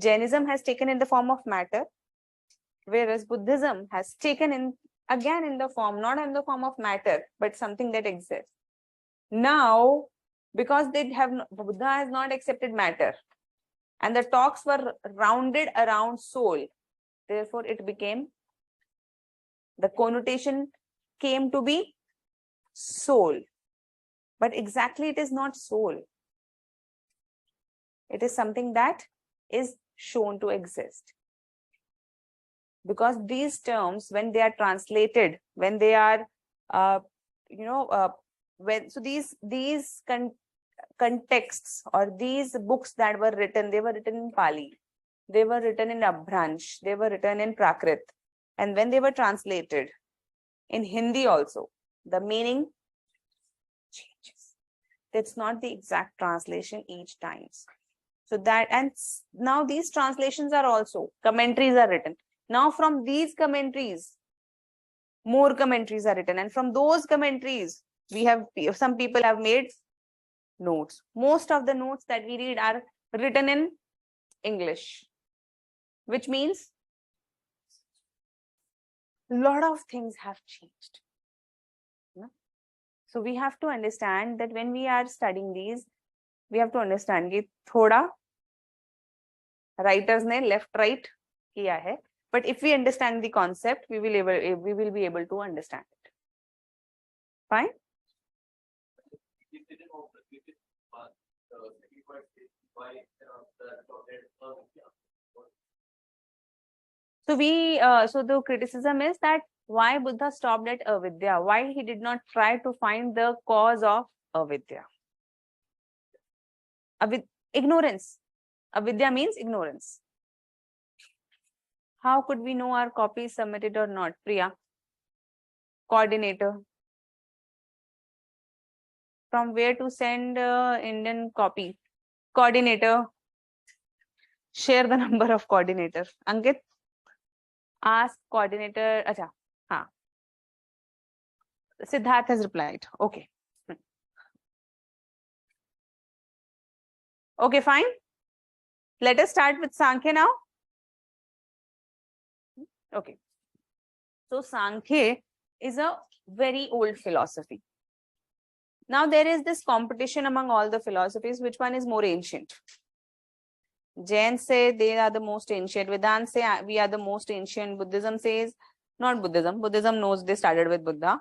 Jainism has taken in the form of matter, whereas Buddhism has taken in again in the form, not in the form of matter, but something that exists. Now, because Buddha has not accepted matter, and the talks were rounded around soul, therefore it became, the connotation came to be soul. But exactly it is not soul. It is something that is shown to exist. Because these terms, when they are translated, when they are, these contexts or these books that were written, they were written in Pali, they were written in Abhransh, they were written in Prakrit. And when they were translated in Hindi also, the meaning changes. That's not the exact translation each time. So that, and now these translations are also, commentaries are written. Now from these commentaries, more commentaries are written. And from those commentaries, some people have made notes. Most of the notes that we read are written in English, which means a lot of things have changed. So we have to understand that when we are studying these, we have to understand that thoda writers ne left right kiya hai, but if we understand the concept, we will be able to understand it. Fine. So the criticism is that why Buddha stopped at avidya, why he did not try to find the cause of avidya. Ignorance. Avidya means ignorance. How could we know our copy is submitted or not? Priya, coordinator. From where to send Indian copy? Coordinator. Share the number of coordinator. Ankit, ask coordinator. Acha, हाँ. Siddharth has replied. Okay. Okay, fine. Let us start with Sankhya now. Okay. So Sankhya is a very old philosophy. Now there is this competition among all the philosophies, which one is more ancient? Jains say they are the most ancient. Vedanta say we are the most ancient. Buddhism says, not Buddhism. Buddhism knows they started with Buddha.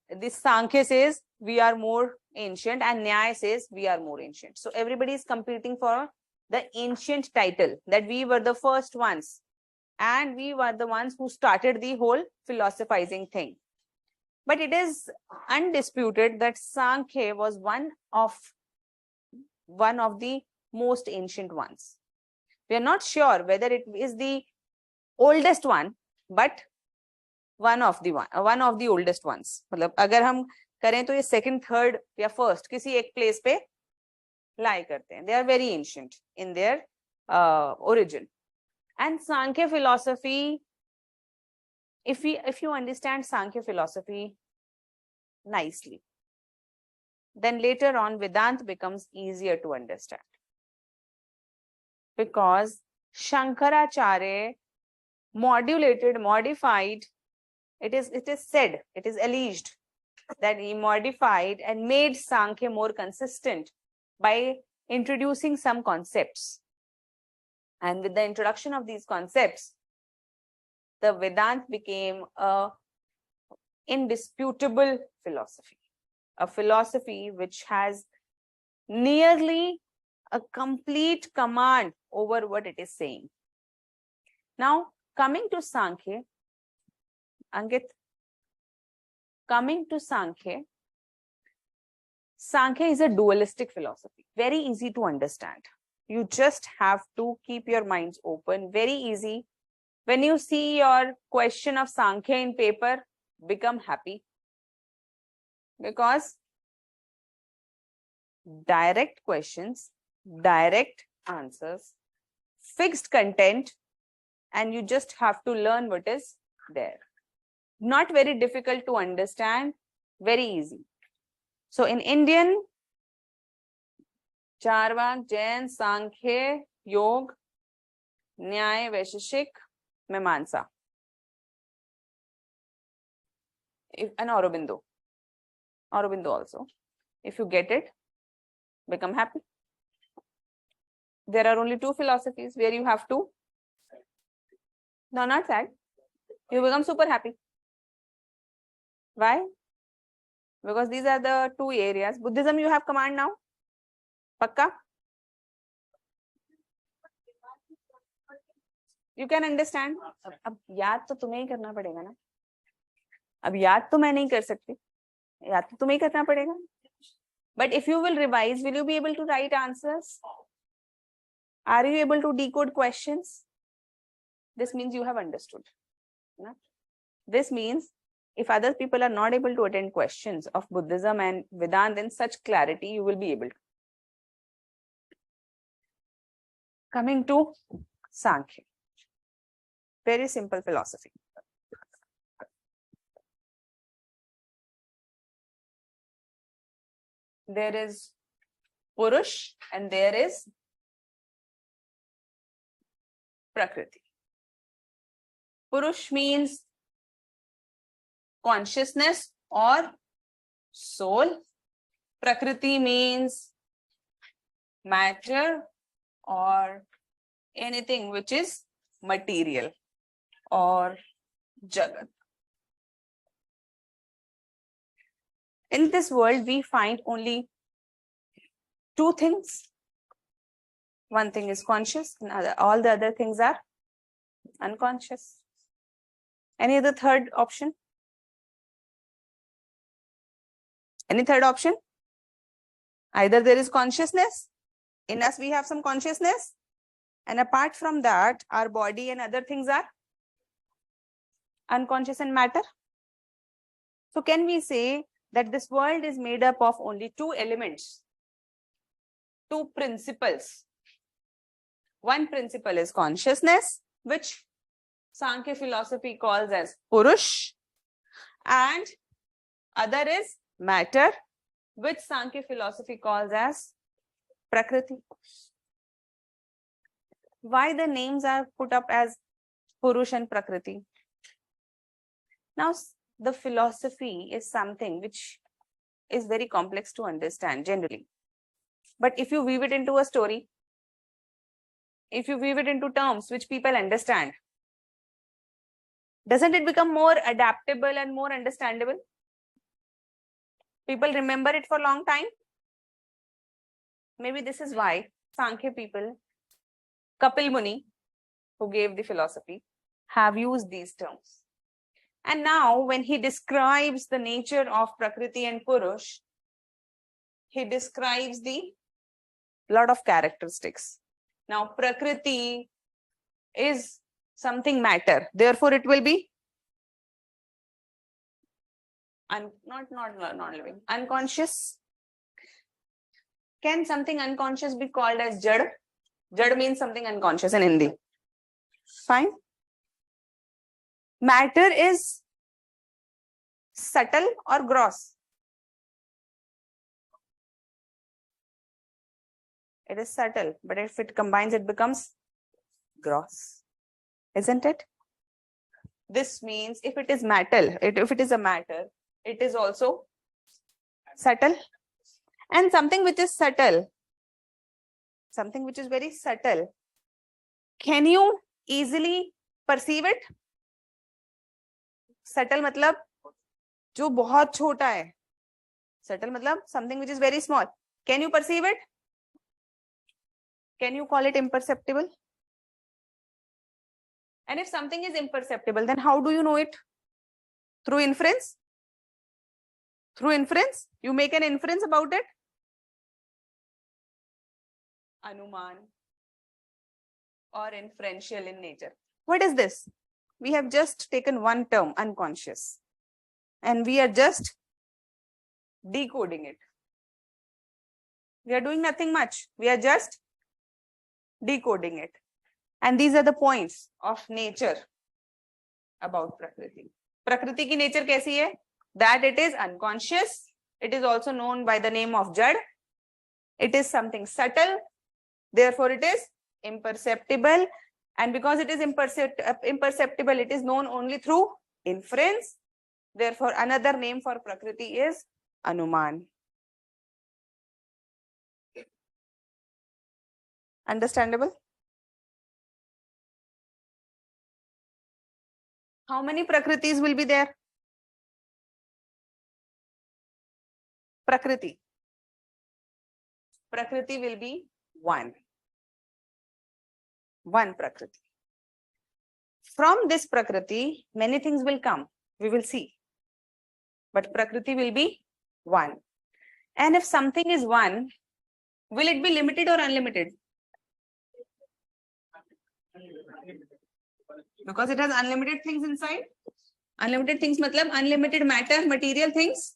This Sankhya says we are more ancient, and Nyaya says we are more ancient. So everybody is competing for the ancient title, that we were the first ones, and we were the ones who started the whole philosophizing thing. But it is undisputed that Sankhya was one of the most ancient ones. We are not sure whether it is the oldest one, but one of the oldest ones. मतलब अगर हम करें तो ये second, third या first किसी एक place पे lie करते हैं. They are very ancient in their origin. And Sankhya philosophy, if you understand Sankhya philosophy nicely, then later on Vedanta becomes easier to understand. Because Shankaracharya modified, it is said, it is alleged that he modified and made Sankhya more consistent by introducing some concepts. And with the introduction of these concepts, the Vedanta became a indisputable philosophy, a philosophy which has nearly a complete command over what it is saying. Now, coming to Sankhya, Ankit, coming to Sankhya, Sankhya is a dualistic philosophy, very easy to understand. You just have to keep your minds open, very easy. When you see your question of Sankhya in paper, become happy. Because direct questions, direct answers, fixed content, and you just have to learn what is there. Not very difficult to understand, very easy. So in Indian, Charvak, Jain, Sankhya, Yoga, Nyaya, Vaisheshik, Mimamsa. And Aurobindo also. If you get it, become happy. There are only two philosophies where you have to, no, not sad, you become super happy. Why? Because these are the two areas. Buddhism, you have command now? Pakka? You can understand. अब याद तो तुम्हें ही करना पड़ेगा ना. अब याद तो मैं नहीं कर सकती. याद तो तुम्हें ही करना पड़ेगा. But if you will revise, will you be able to write answers? Are you able to decode questions? This means you have understood. This means if other people are not able to attend questions of Buddhism and Vedanta in such clarity, you will be able to. Coming to Sankhya. Very simple philosophy. There is Purush and there is Prakriti. Purush means consciousness or soul. Prakriti means matter or anything which is material or Jagat. In this world, we find only two things. One thing is conscious, and all the other things are unconscious. Any other third option? Any third option? Either there is consciousness, in us we have some consciousness, and apart from that, our body and other things are unconscious and matter. So can we say that this world is made up of only two elements, two principles? One principle is consciousness, which Sankhya philosophy calls as Purush, and other is matter, which Sankhya philosophy calls as Prakriti. Why the names are put up as Purush and Prakriti? Now, the philosophy is something which is very complex to understand generally. But if you weave it into a story, if you weave it into terms which people understand, doesn't it become more adaptable and more understandable? People remember it for a long time. Maybe this is why Sankhya people, Kapil Muni, who gave the philosophy, have used these terms. And now when he describes the nature of Prakriti and Purush, he describes the lot of characteristics. Now Prakriti is something matter, therefore it will be not living, unconscious. Can something unconscious be called as Jad? Jad means something unconscious in Hindi. Fine. Matter is subtle or gross? It is subtle, but if it combines, it becomes gross, isn't it? This means if it is matter, if it is a matter, it is also Subtle. And something which is subtle, something which is very subtle, can you easily perceive it? Subtle मतलब जो बहुत छोटा है. Subtle मतलब something which is very small. Can you perceive it? Can you call it imperceptible? And if something is imperceptible, then how do you know it? Through inference? Through inference? You make an inference about it? Anuman or inferential in nature. What is this? We have just taken one term, unconscious, and we are just decoding it. We are doing nothing much. We are just decoding it. And these are the points of nature about Prakriti. Prakriti ki nature kaisi hai? That it is unconscious. It is also known by the name of Jad. It is something subtle. Therefore, it is imperceptible. And because it is imperceptible, it is known only through inference. Therefore, another name for Prakriti is Anuman. Understandable? How many Prakritis will be there? Prakriti. Prakriti will be one. One Prakriti. From this Prakriti, many things will come. We will see. But Prakriti will be one. And if something is one, will it be limited or unlimited? Because it has unlimited things inside. Unlimited things matlab unlimited matter, material things.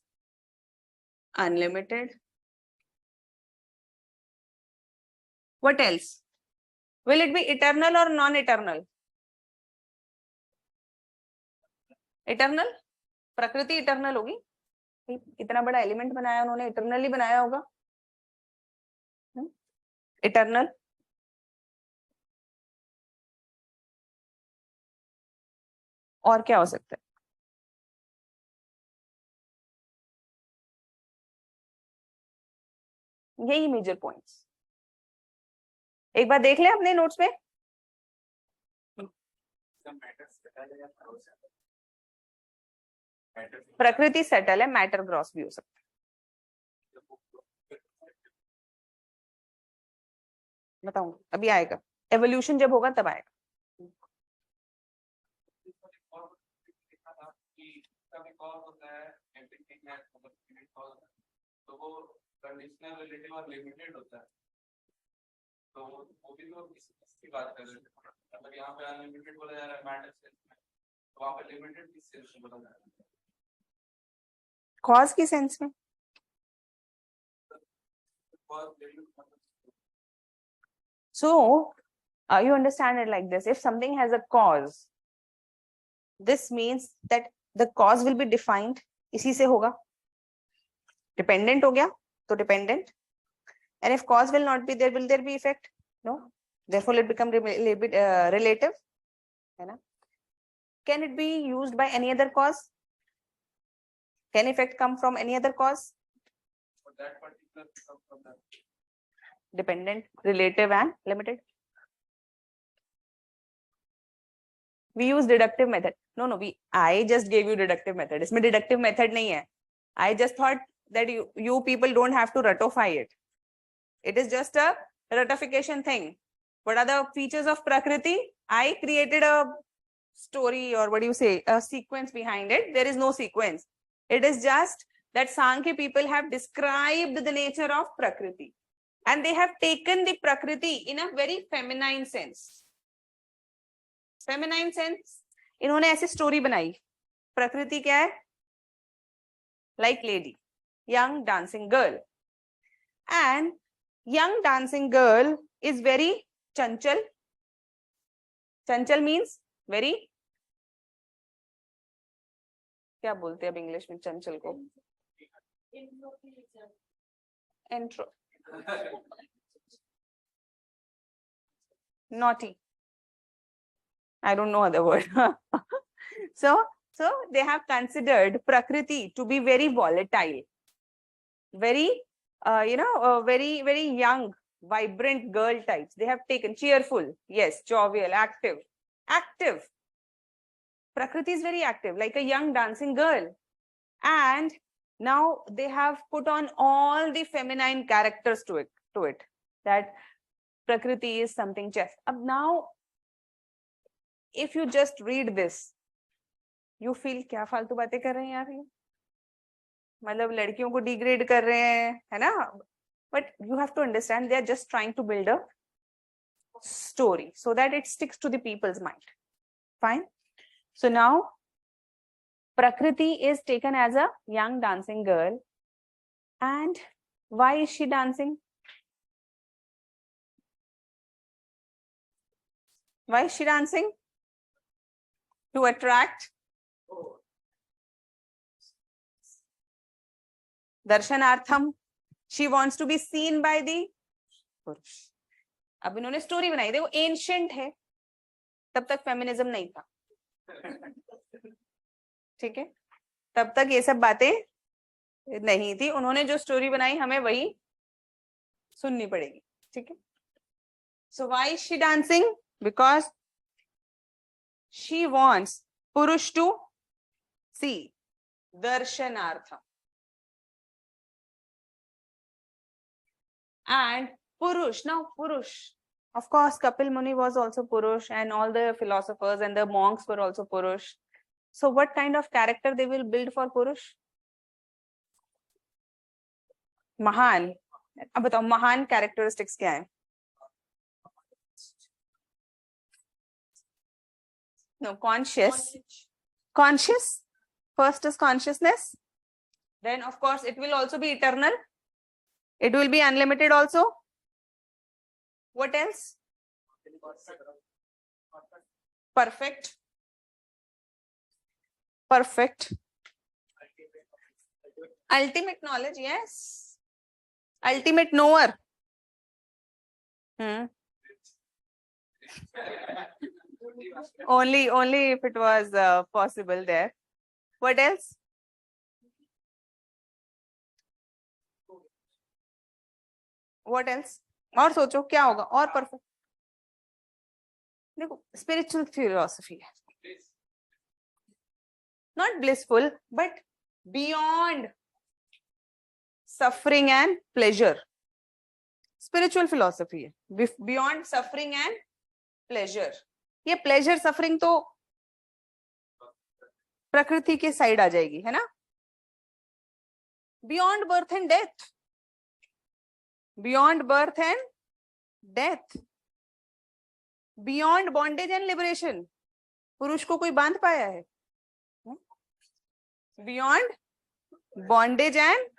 Unlimited. What else? Will it be eternal or non-eternal? Eternal? प्रकृति eternal होगी. इतना बड़ा element बनाया उन्होंने, eternally बनाया होगा. Eternal. और क्या हो सकता है? यही मेजर पॉइंट्स. एक बार देख ले अपने नोट्स में. प्रकृति सेटल है, मैटर ग्रॉस भी हो सकता है. बताऊंगा, अभी आएगा. एवोल्यूशन जब होगा तब आएगा. तो वो कंडीशनल, रिलेटिव और लिमिटेड होता है. तो वो भी लोग इसकी बात कर रहे हैं. अगर यहाँ पे अनलिमिटेड बोला जा रहा है मैटर सेंस में, तो वहाँ पे लिमिटेड किस सेंस में बोला जा रहा है? कॉज की सेंस में. So, you understand it like this. If something has a cause, this means that the cause will be defined. इसी से होगा. Dependent हो गया, तो dependent. And if cause will not be there, will there be effect? No. Therefore, it become relative. है ना? Can it be used by any other cause? Can effect come from any other cause? For that particular from that. Dependent, relative, and limited. We use deductive method. No. I just gave you deductive method. इसमें deductive method नहीं है. I just thought that you people don't have to ratify it. It is just a ratification thing. What are the features of Prakriti? I created a story, or what do you say, a sequence behind it. There is no sequence. It is just that Sankhya people have described the nature of Prakriti. And they have taken the Prakriti in a very feminine sense. Feminine sense. इन्होंने ऐसी story बनाई. Prakriti क्या है? Like lady. Young dancing girl. And young dancing girl is very chanchal. Chanchal means very. क्या बोलते हैं अब English में चंचल को? Intro. Naughty. I don't know other word. So they have considered Prakriti to be very volatile. very very young, vibrant girl types. They have taken cheerful, yes, jovial, active. Prakriti is very active, like a young dancing girl. And now they have put on all the feminine characters to it, that Prakriti is something chess. Now, if you just read this, you feel क्या फालतू बातें कर रहे हैं यार ये, मतलब लड़कियों को डिग्रेड कर रहे हैं, है ना? But you have to understand, they are just trying to build a story so that it sticks to the people's mind. Fine. So now Prakriti is taken as a young dancing girl. And why is she dancing? Why is she dancing? To attract darshanartham. She wants to be seen by the पुरुष. अब इन्होंने story बनाई, देखो ancient है, तब तक feminism नहीं था, ठीक है, तब तक ये सब बातें नहीं थी. उन्होंने जो स्टोरी बनाई हमें वही सुननी पड़ेगी, ठीक है. So why is she dancing? Because she wants Purush to see darshanartham. And Purush, now Purush, of course, Kapil Muni was also Purush, and all the philosophers and the monks were also Purush. So what kind of character they will build for Purush? Mahan. अब बताओ महान characteristics क्या है? No, conscious. Conscious. First is consciousness. Then, of course, it will also be eternal. It will be unlimited also. What else? Perfect. Perfect. Ultimate knowledge, yes. Ultimate knower. Only if it was possible there. What else? What else? और सोचो क्या होगा और perfect. देखो spiritual philosophy है, not blissful but beyond suffering and pleasure. Spiritual philosophy है beyond suffering and pleasure. ये pleasure suffering तो प्रकृति के साइड आ जाएगी, है ना? Beyond birth and death. Beyond birth and death. Beyond bondage and liberation. पुरुष को कोई बांध पाया है? Beyond bondage and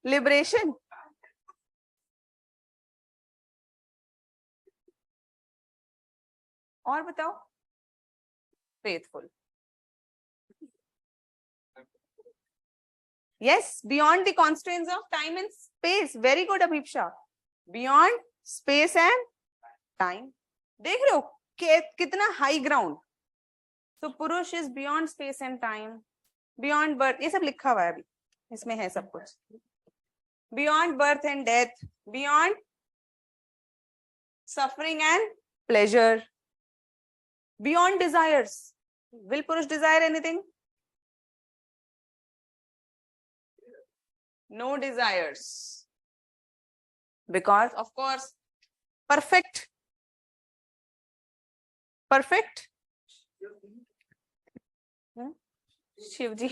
liberation. और बताओ. Faithful. Yes, beyond the constraints of time and space. Very good, Abhipsha. Beyond space and time. देख रहे हो कितना high ground. So Purush is beyond space and time, beyond birth. ये सब लिखा हुआ है अभी, इसमें है सब कुछ. Beyond birth and death, beyond suffering and pleasure, beyond desires. Will Purush desire anything? No desires. Because, of course, perfect. Perfect. Shiv ji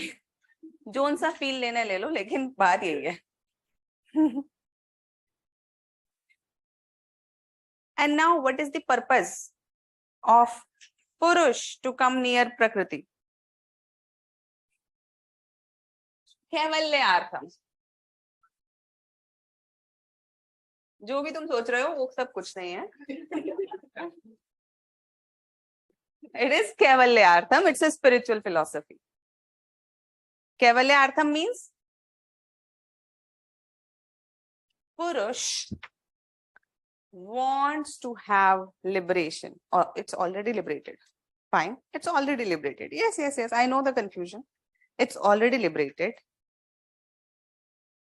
जोन सा फील लेने ले लो, लेकिन बात यही है. And now, what is the purpose of Purush to come near Prakriti? कैवल्यार्थम. जो भी तुम सोच रहे हो वो सब कुछ नहीं है. It is Kaivalyartham. It's a spiritual philosophy. Kaivalyartham means Purush wants to have liberation, or it's already liberated. Fine, it's already liberated. Yes. I know the confusion. It's already liberated.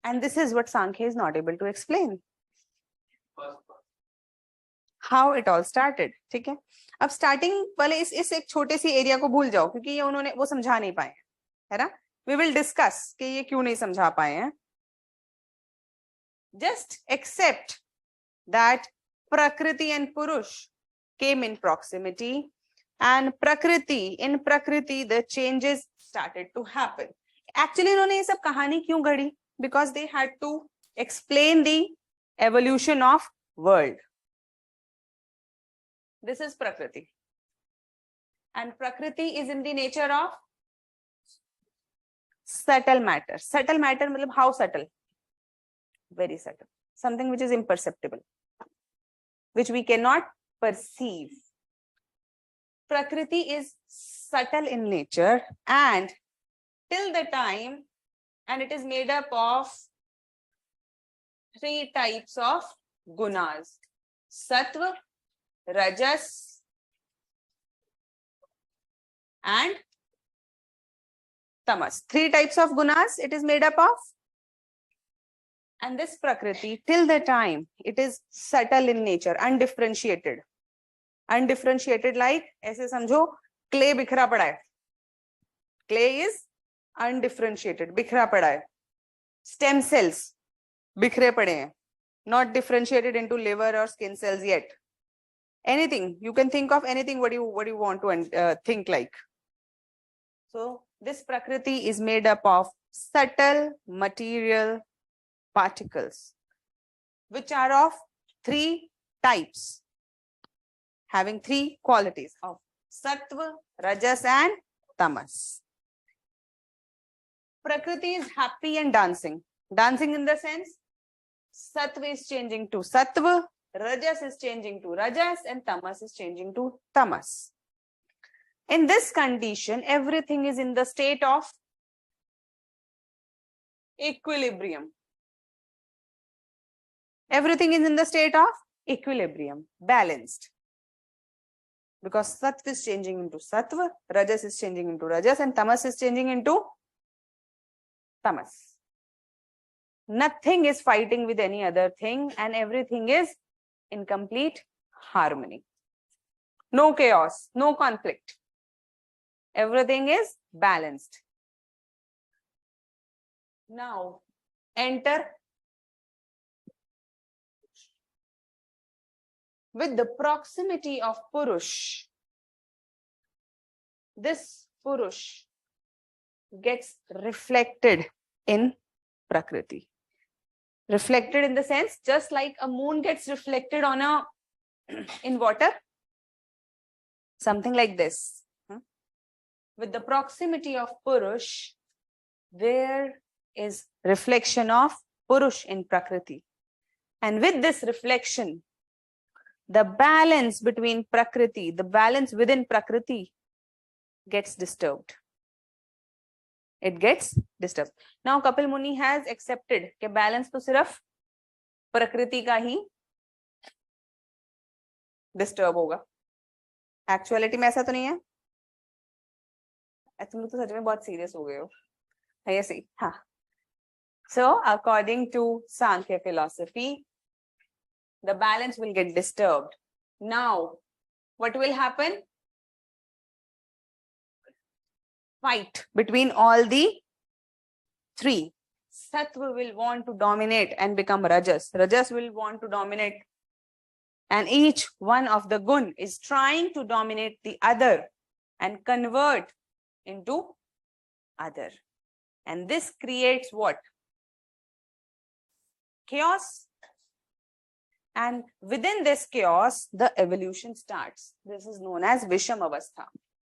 And this is what Sankhya is not able to explain. First, How it all started. ठीक है, अब starting वाले इस एक छोटे सी area को भूल जाओ, क्योंकि ये उन्होंने वो समझा नहीं पाए, है ना. We will discuss कि ये क्यों नहीं समझा पाए हैं. Just accept that Prakriti and Purush came in proximity, and in Prakriti the changes started to happen. Actually इन्होंने ये सब कहानी क्यों गढ़ी? Because they had to explain the evolution of world. This is Prakriti, and Prakriti is in the nature of subtle matter. Subtle matter मतलब how subtle? Very subtle. Something which is imperceptible, which we cannot perceive. Prakriti is subtle in nature, and till the time, and it is made up of 3 types of gunas: sattva, rajas, and tamas. 3 types of gunas it is made up of. And this Prakriti, till the time, it is subtle in nature, undifferentiated. Undifferentiated like, ऐसे समझो, clay बिखरा पड़ा है. Clay is undifferentiated, बिखरा पड़ा है. Stem cells बिखरे पड़े हैं, not differentiated into liver or skin cells yet. Anything, you can think of anything what you want to think like. So this Prakriti is made up of subtle material particles, which are of 3 types, having 3 qualities of sattva, rajas, and tamas. Prakriti is happy and dancing. Dancing in the sense, sattva is changing to sattva, rajas is changing to rajas, and tamas is changing to tamas. In this condition, everything is in the state of equilibrium. Everything is in the state of equilibrium, balanced. Because sattva is changing into sattva, rajas is changing into rajas, and tamas is changing into tamas. Nothing is fighting with any other thing, and everything is in complete harmony. No chaos, no conflict. Everything is balanced. Now, enter with the proximity of Purush. This Purush gets reflected in Prakriti. Reflected in the sense, just like a moon gets reflected on in water, something like this. With the proximity of Purush, there is reflection of Purush in Prakriti. And with this reflection, the balance between Prakriti, the balance within Prakriti gets disturbed. It gets disturbed. Now Kapil Muni has accepted कि balance तो सिर्फ प्रकृति का ही disturb होगा. Actuality में ऐसा तो नहीं है. तुम लोग तो सच में बहुत serious हो गए हो. है ऐसे? हाँ. So according to Sankhya philosophy, the balance will get disturbed. Now, what will happen? Fight between all the 3. Sattva will want to dominate and become Rajas. Rajas will want to dominate. And each one of the gun is trying to dominate the other and convert into other. And this creates what? Chaos. And within this chaos, the evolution starts. This is known as Visham Avastha.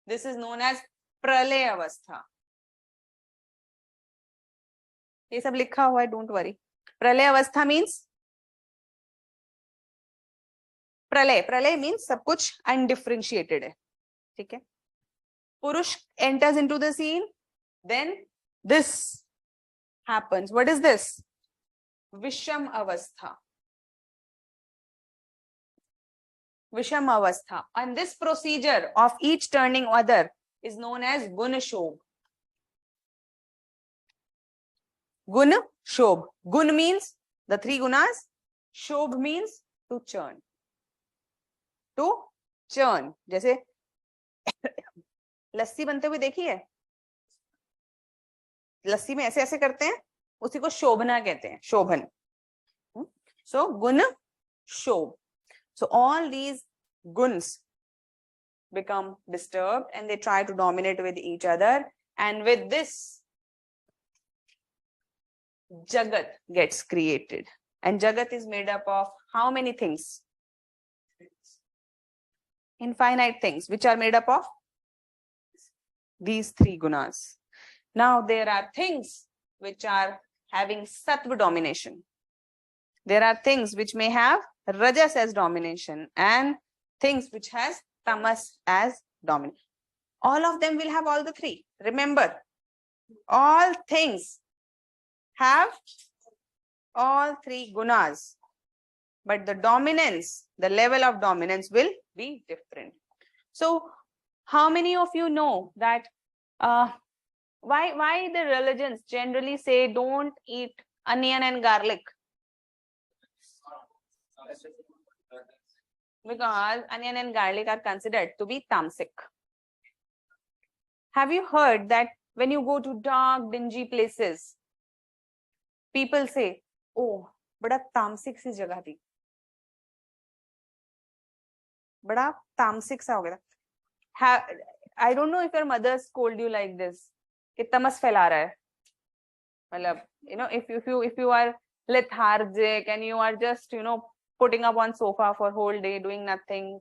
This is known as Pralay Avastha. ये सब लिखा हुआ है, don't worry. Pralay Avastha means Pralay means सब कुछ undifferentiated है. ठीक है? Purush enters into the scene, then this happens. What is this? Visham Avastha. Visham Avastha. And this procedure of each turning other is known as Gun Shobh. Gun Shobh. Gun means the three gunas. Shobh means to churn. To churn. जैसे लस्सी बनते हुए देखी है, लस्सी में ऐसे ऐसे करते हैं, उसी को शोभना कहते हैं, शोभन. So gun shobh. So all these guns become disturbed and they try to dominate with each other, and with this Jagat gets created. And Jagat is made up of how many things? Infinite things, which are made up of these three gunas. Now there are things which are having sattva domination. There are things which may have rajas as domination and things which has tamas as domination. All of them will have all the three. Remember, all things have all three gunas, but the dominance, the level of dominance will be different. So how many of you know that why the religions generally say don't eat onion and garlic? Because onion and garlic are considered to be tamasic. Have you heard that when you go to dark, dingy places, people say, oh, bada tamasic si jagah thi. Bada tamasic sa ho gaya. I don't know if your mother scolded you like this. कि तमस फैला रहा है. मतलब, you know, if you are lethargic and you are just, you know, putting up on sofa for whole day, doing nothing,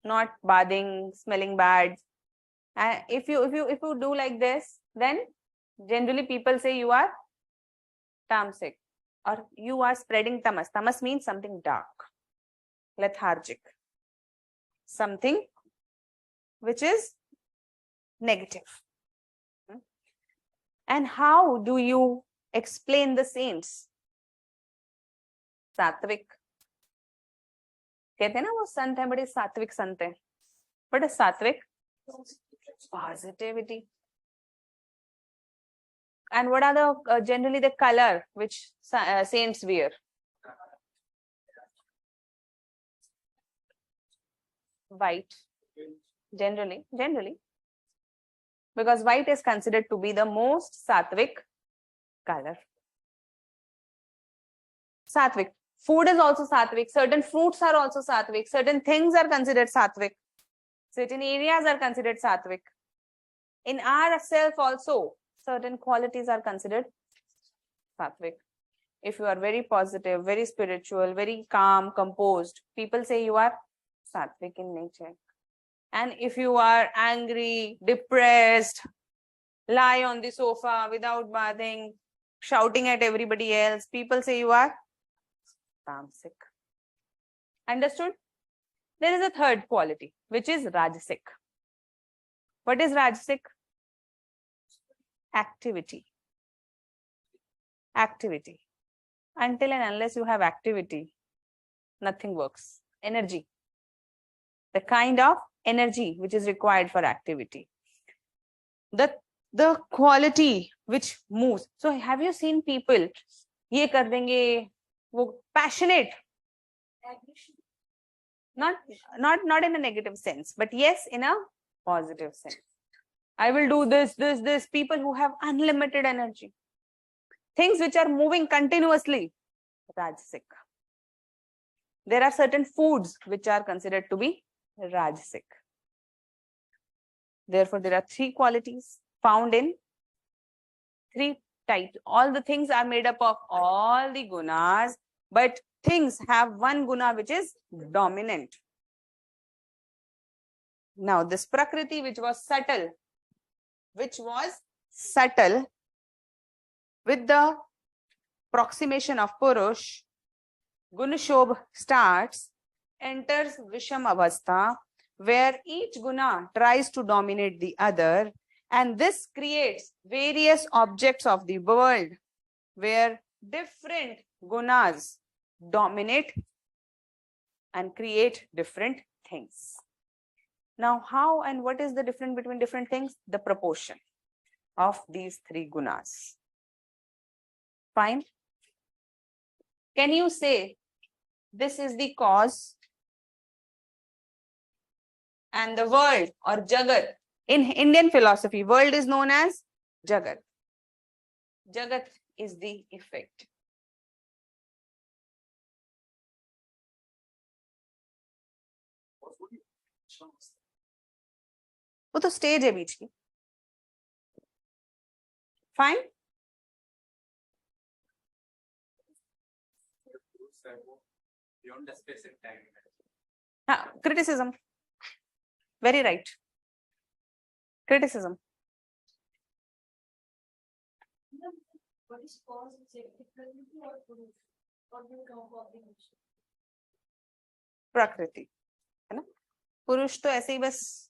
not bathing, smelling bad. And if you do like this, then generally people say you are tamasic or you are spreading tamas. Tamas means something dark, lethargic, something which is negative. And how do you explain the saints? Sattvic. कहते हैं ना वो संत है, बड़े सात्विक संत है. But a sattvic positivity. And what are the generally the color which saints wear? White. Generally. Because white is considered to be the most sattvic color. Sattvic. Food is also sattvic. Certain fruits are also sattvic. Certain things are considered sattvic. Certain areas are considered sattvic. In ourselves also, certain qualities are considered sattvic. If you are very positive, very spiritual, very calm, composed, people say you are sattvic in nature. And if you are angry, depressed, lie on the sofa without bathing, shouting at everybody else, people say you are tamasic. Understood? There is a third quality, which is rajasic. What is rajasic? Activity. Activity. Until and unless you have activity, nothing works. Energy. The kind of energy which is required for activity. The quality which moves. So have you seen people, ye kar denge, wo passionate? Not in a negative sense, but yes, in a positive sense. I will do this. People who have unlimited energy. Things which are moving continuously. Rajasic. There are certain foods which are considered to be rajasic. Therefore, there are three qualities found in three types. All the things are made up of all the gunas, but things have one guna which is dominant. Now, this Prakriti which was subtle, with the proximation of Purush, Gunashobh starts, enters Visham Avastha, where each guna tries to dominate the other, and this creates various objects of the world where different gunas dominate and create different things. Now, how and what is the difference between different things? The proportion of these three gunas. Fine. Can you say this is the cause? And the world or Jagat, in Indian philosophy, world is known as Jagat. Jagat is the effect. वो तो stage है बीच की. Fine. Beyond the space and time. Criticism. Very right. Criticism. What is cause and Prakriti or Purush? Or will come combination? Prakriti. है ना? पुरुष तो ऐसे ही बस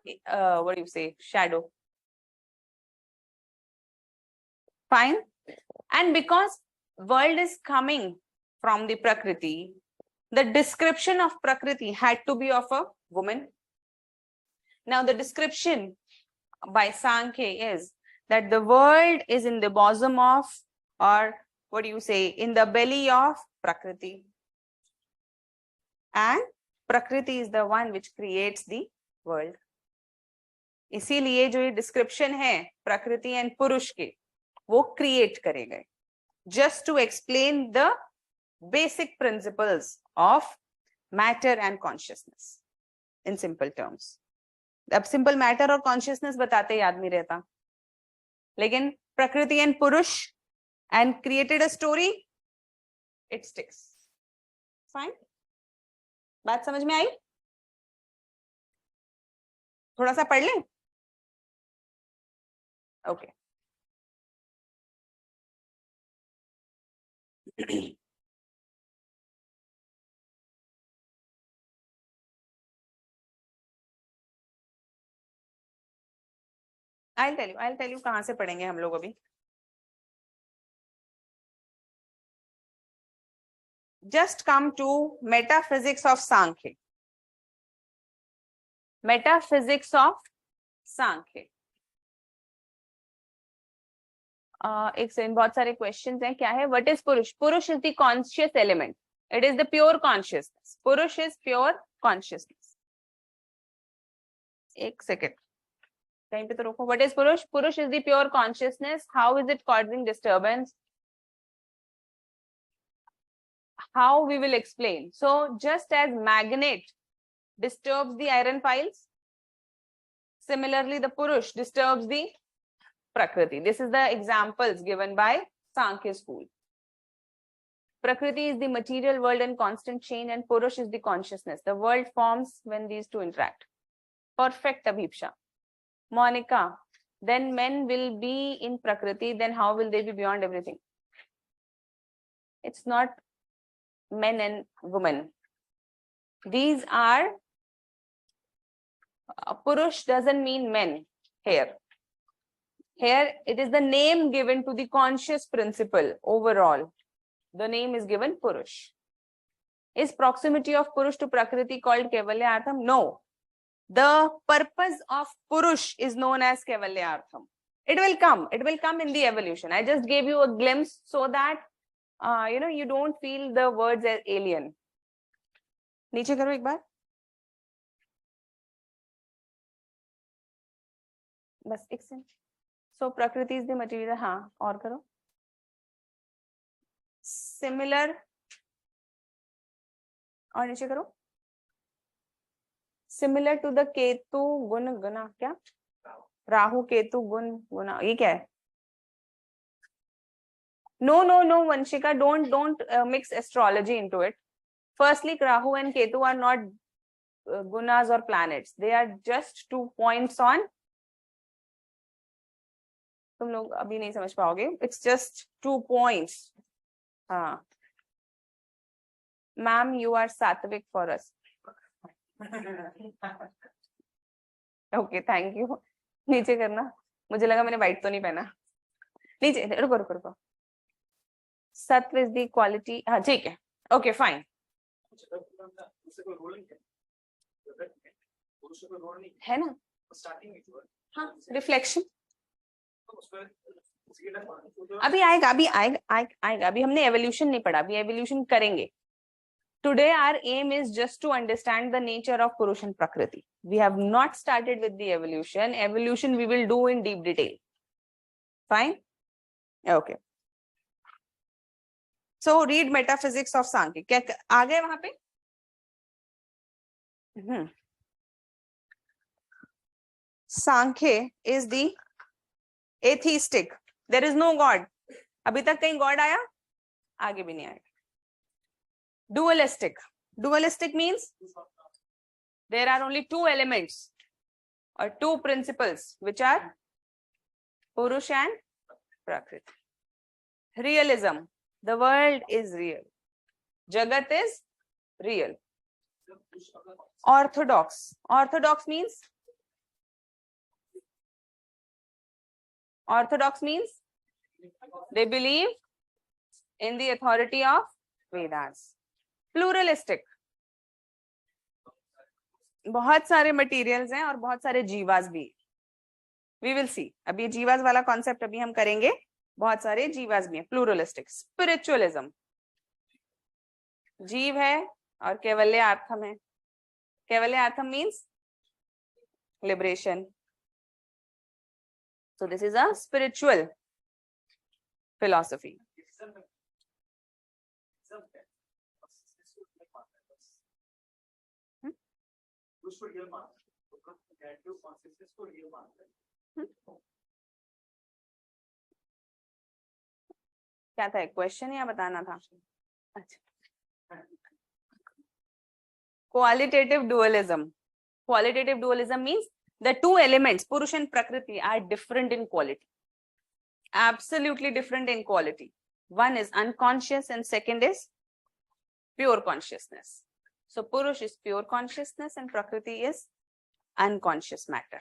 what do you say, shadow. Fine. And because world is coming from the Prakriti, the description of Prakriti had to be of a woman. Now the description by Sankhya is that the world is in the bosom of, or what do you say, in the belly of Prakriti. And Prakriti is the one which creates the world. इसीलिए जो ये description है Prakriti and Purush के, वो create करेगा. Just to explain the basic principles of matter and consciousness in simple terms. अब simple matter और consciousness बताते याद नहीं रहता, लेकिन Prakriti and Purush and created a story, it sticks. Fine. बात समझ में आई? थोड़ा सा पढ़ लें? Okay. I'll tell you कहाँ से पढ़ेंगे हम लोग अभी. Just come to metaphysics of Sankhya. Metaphysics of Sankhya. एक सेकंड, बहुत सारे क्वेश्चंस हैं. क्या है? What is Purush? Purush is the conscious element. It is the pure consciousness. Purush is pure consciousness. एक सेकंड, कहीं पे तो रोको. What is Purush? Purush is the pure consciousness. How is it causing disturbance? How we will explain. So just as magnet disturbs the iron piles, similarly the Purush disturbs the Prakriti. This is the examples given by Sankhya school. Prakriti is the material world in constant change and Purush is the consciousness. The world forms when these two interact. Perfect, Abhipsha. Monica, then men will be in Prakriti, then how will they be beyond everything? It's not men and women. These are, Purush doesn't mean men here. Here it is the name given to the conscious principle overall. The name is given Purush. Is proximity of Purush to Prakriti called Kaivalyartham? No. The purpose of Purush is known as Kaivalyartham. It will come in the evolution. I just gave you a glimpse so that you don't feel the words as alien. नीचे करो एक बार. बस एक second. So Prakriti is the material. हाँ, और करो. Similar. और नीचे करो. Similar to the Ketu Gun Guna. क्या? Rahu Ketu Gun Guna. ये क्या है? No, Vanshika, don't mix astrology into it. Firstly, Rahu and Ketu are not gunas or planets. They are just 2 points on. तुम लोग अभी नहीं समझ पाओगे. It's just 2 points. हाँ. Ma'am, you are Sattvic for us. Okay, thank you. नीचे करना. मुझे लगा मैंने white तो नहीं पहना. नीचे रुको. Sattva is the quality. हाँ, ठीक है. Okay, fine. है ना? हाँ, reflection. अभी आएगा, आएगा। अभी हमने एवोल्यूशन नहीं पढ़ा, अभी एवोल्यूशन करेंगे. Today our aim is just to understand the nature of Purush and Prakriti. We have not started with the evolution. Evolution we will do in deep detail. Fine? Okay. So read Metaphysics of Sankhya. क्या आ गए वहां पे? Sankhya is the atheistic. There is no God. अभी तक कहीं God आया? आगे भी नहीं आएगा. Dualistic. Dualistic means there are only two elements or two principles, which are Purush and Prakriti. Realism. The world is real. Jagat is real. Orthodox. Orthodox means they believe in the authority of Vedas. Pluralistic. बहुत सारे materials हैं और बहुत सारे जीवास भी. We will see. अभी जीवास वाला concept अभी हम करेंगे. बहुत सारे जीवास भी हैं. Pluralistic. Spiritualism. जीव है और कैवल्यार्थम है. कैवल्यार्थम means liberation. So this is a spiritual philosophy. क्या था क्वेश्चन या बताना था? अच्छा. Qualitative dualism. Qualitative dualism means the two elements, Purush and Prakriti, are different in quality. Absolutely different in quality. One is unconscious and second is pure consciousness. So Purush is pure consciousness and Prakriti is unconscious matter.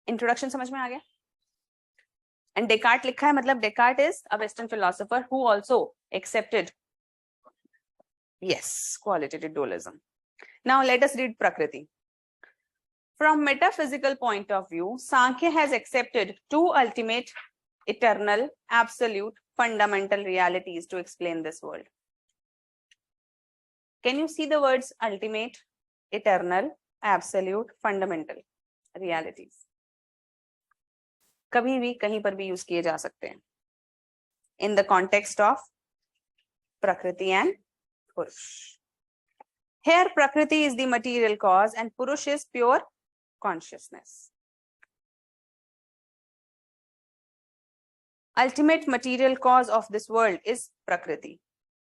Introduction समझ में आ गया? And Descartes लिखा है, मतलब Descartes is a Western philosopher who also accepted, yes, qualitative dualism. Now let us read Prakriti. From metaphysical point of view, Sankhya has accepted two ultimate, eternal, absolute, fundamental realities to explain this world. Can you see the words ultimate, eternal, absolute, fundamental realities? कभी भी कहीं पर भी use किए जा सकते हैं. In the context of Prakriti and Purush. Here Prakriti is the material cause and Purush is pure consciousness. Ultimate material cause of this world is Prakriti.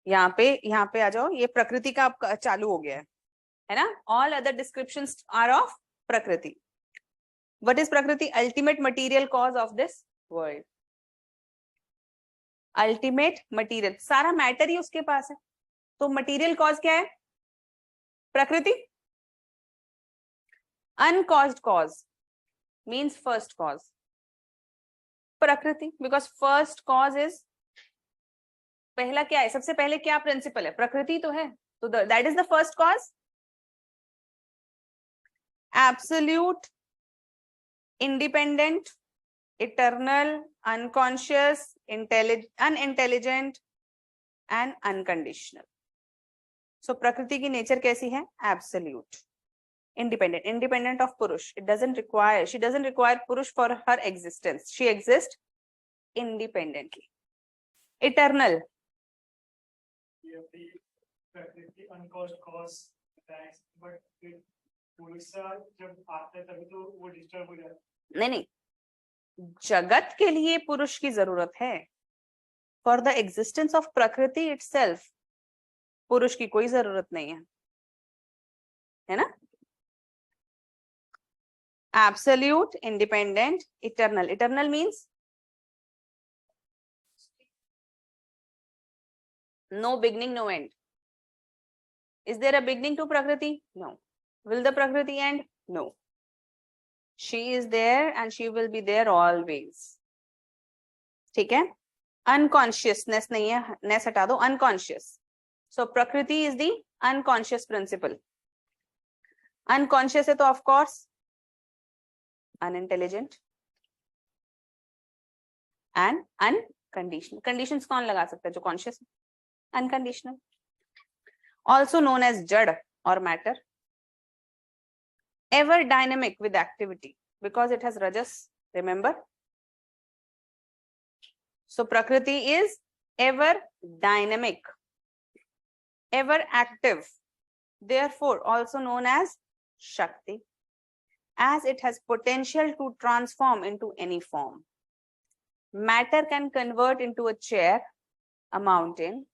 यहाँ पे आ जाओ, ये प्रकृति का आपका चालू हो गया है ना? All other descriptions are of Prakriti. What is Prakriti? Ultimate material cause of this world. Ultimate material, सारा मैटर ही उसके पास है. तो मटीरियल कॉज क्या है? प्रकृति. Uncaused cause means first cause. प्रकृति, because first cause is, पहला क्या है? सबसे पहले क्या प्रिंसिपल है? प्रकृति तो है. तो that is the first cause. Absolute, independent, eternal, unconscious, unintelligent and unconditional. So प्रकृति की नेचर कैसी है? Absolute, independent of Purush. She doesn't require Purush for her existence. She exists independently. Eternal. प्रकृति uncaused cause, but Purush जब आता है तभी तो वो डिस्टर्ब हो जाता है. नहीं, जगत के लिए पुरुष की जरूरत है. फॉर द एग्जिस्टेंस ऑफ प्रकृति इटसेल्फ पुरुष की कोई जरूरत नहीं है ना? Absolute, independent, eternal. Eternal means no beginning, no end. Is there a beginning to Prakriti? No. Will the Prakriti end? No. She is there and she will be there always. ठीक है? Unconsciousness नहीं है, ness हटा दो, unconscious. So Prakriti is the unconscious principle. Unconscious है तो of course unintelligent. and unconditional. Conditions कौन लगा सकता है जो conscious? Unconditional. Also known as jad or matter. Ever dynamic with activity because it has rajas, remember? So Prakriti is ever dynamic, ever active, therefore also known as Shakti, as it has potential to transform into any form. Matter can convert into a chair, a mountain,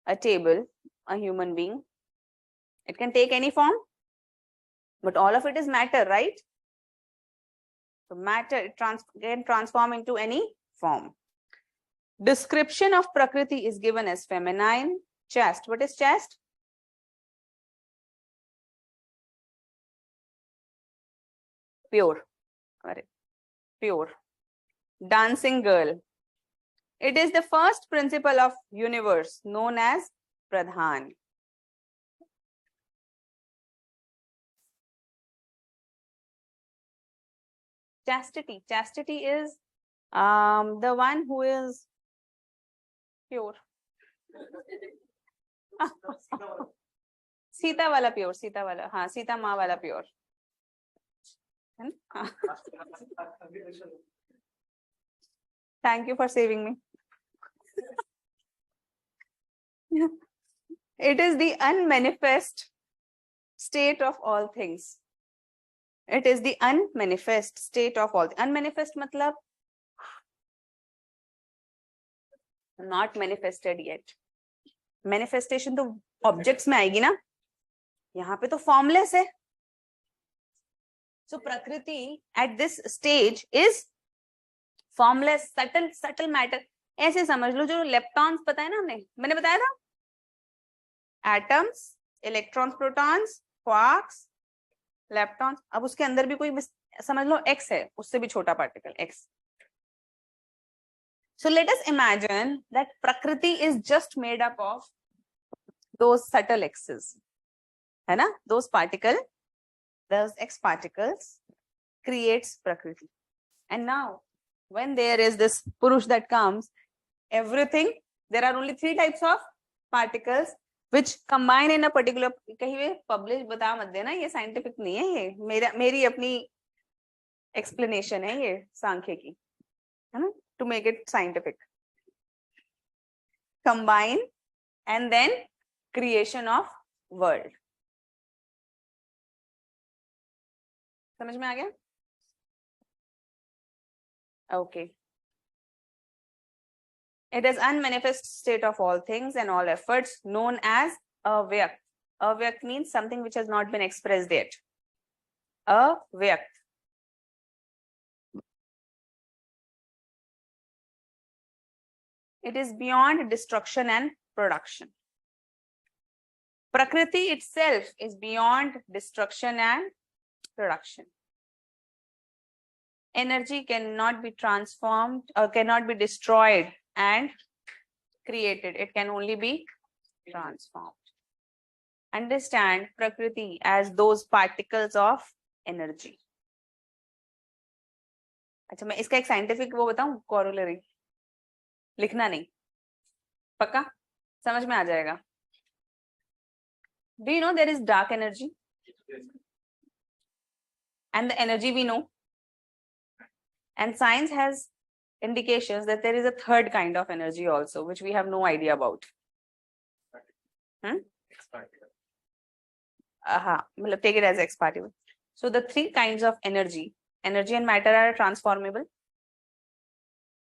a table, a human being. It can take any form, but all of it is matter, right? So matter can transform into any form. Description of Prakriti is given as feminine, chaste. What is chaste? Pure. Correct. Pure. Dancing girl. It is the first principle of universe known as Pradhan. Chastity. Chastity is the one who is pure. Sita वाला pure, Sita वाला, हाँ सीता माँ वाला pure है ना? Thank you for saving me. It is the unmanifest state of all things. It is the unmanifest state of all. Unmanifest मतलब not manifested yet. Manifestation तो objects में आएगी ना, यहाँ पे तो formless है. So Prakriti at this stage is formless, subtle matter. ऐसे समझ लो जो leptons पता है ना मैंने बताया था, atoms, electrons, protons, quarks, leptons. अब उसके अंदर भी कोई समझ लो X है, उससे भी छोटा particle X. So let us imagine that Prakriti is just made up of those subtle X's, है ना? Those X particles creates Prakriti. And now, when there is this Purush that comes, everything, there are only 3 types of particles which combine in a particular. कहीं भी publish बता मत देना, ये scientific नहीं है, ये मेरी अपनी explanation है, ये सांख्य की, है ना? To make it scientific. Combine and then creation of world. समझ में आ गया? Okay. It is unmanifest state of all things and all efforts known as avyakt. Avyakt means something which has not been expressed yet. Avyakt. It is beyond destruction and production. Prakriti itself is beyond destruction and production. Energy cannot be transformed or cannot be destroyed and created. It can only be transformed. Understand Prakriti as those particles of energy. अच्छा, मैं इसका एक scientific वो बताऊं, corollary. लिखना नहीं, पक्का समझ में आ जाएगा. Do you know there is dark energy? And the energy we know. And science has indications that there is a third kind of energy also, which we have no idea about. Take it as X particle. So the 3 kinds of energy and matter are transformable.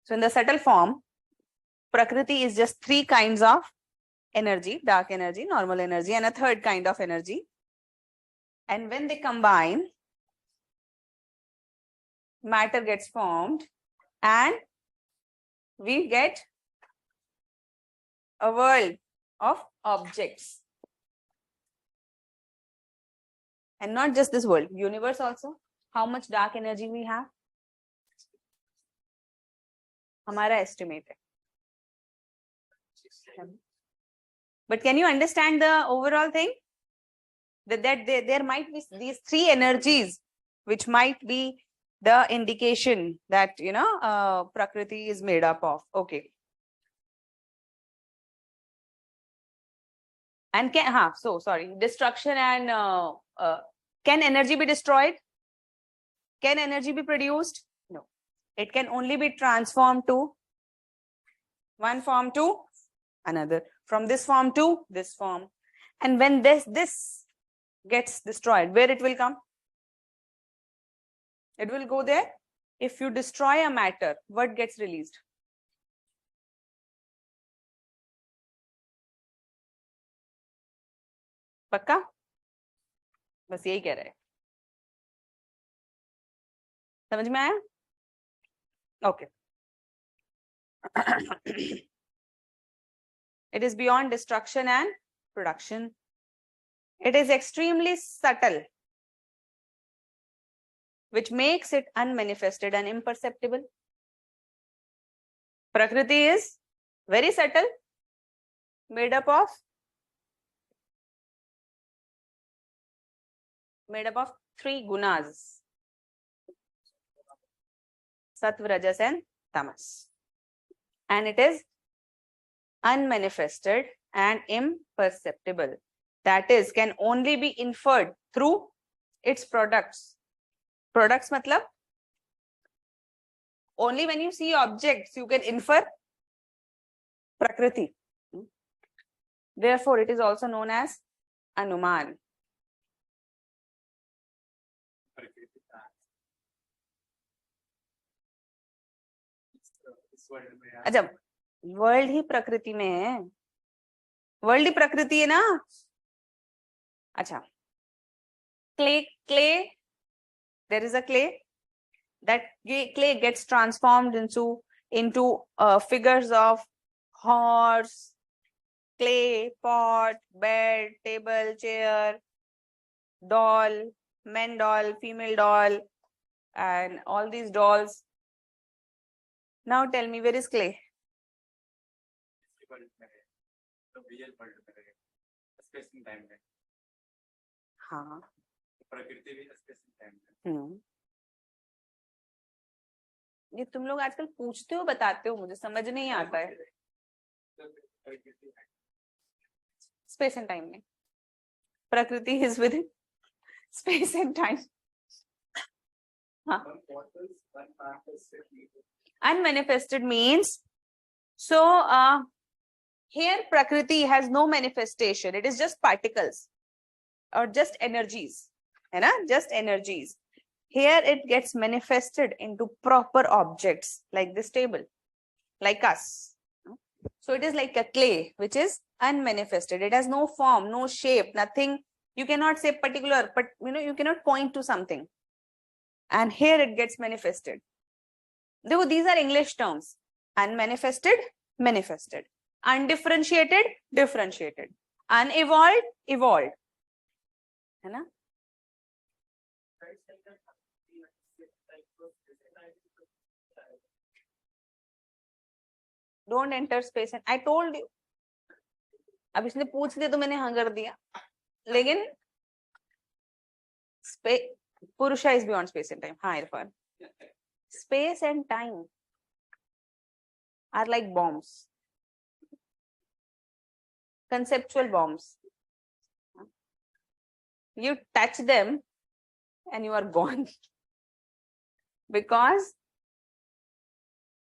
So in the subtle form, Prakriti is just 3 kinds of energy: dark energy, normal energy, and a third kind of energy. And when they combine, matter gets formed and we get a world of objects. And not just this world, universe also. How much dark energy we have? हमारा estimate है. But can you understand the overall thing? That there might be these 3 energies which might be the indication that, Prakriti is made up of. Okay. And destruction and can energy be destroyed? Can energy be produced? No. It can only be transformed to one form to another, from this form to this form. And when this gets destroyed, where it will come? It will go there. If you destroy a matter, what gets released? पक्का? बस यही कह रहे हैं. समझ में आया? Okay. It is beyond destruction and production. It is extremely subtle, which makes it unmanifested and imperceptible. Prakriti is very subtle, made up of three gunas: Sattva, Rajas and Tamas. And it is unmanifested and imperceptible. That is, can only be inferred through its products. Products matlab? Only when you see objects, you can infer Prakriti. Therefore, it is also known as Anuman. अच्छा, world ही प्रकृति में है. World ही प्रकृति है ना. अच्छा, clay, there is a clay. That clay gets transformed into figures of horse, clay, pot, bed, table, chair, doll, men doll, female doll, and all these dolls. Now tell me, where is clay? हाँ. ये तुम लोग आजकल पूछते हो, बताते हो, मुझे समझ नहीं आता है. स्पेस एंड टाइम में प्रकृति is with space and time. हाँ. Unmanifested means, so here Prakriti has no manifestation. It is just particles or just energies, है ना? Just energies. Here it gets manifested into proper objects like this table, like us. So it is like a clay which is unmanifested. It has no form, no shape, nothing. You cannot say particular, but you cannot point to something. And here it gets manifested. These are English terms. Unmanifested, manifested. Undifferentiated, differentiated. Unevolved, evolved. है ना? Don't enter space and I told you. अब इसने पूछ दिया तो मैंने हाँ कर दिया. लेकिन Purusha is beyond space and time. हाँ Irfan. Space and time are like bombs. Conceptual bombs. You touch them and you are gone. Because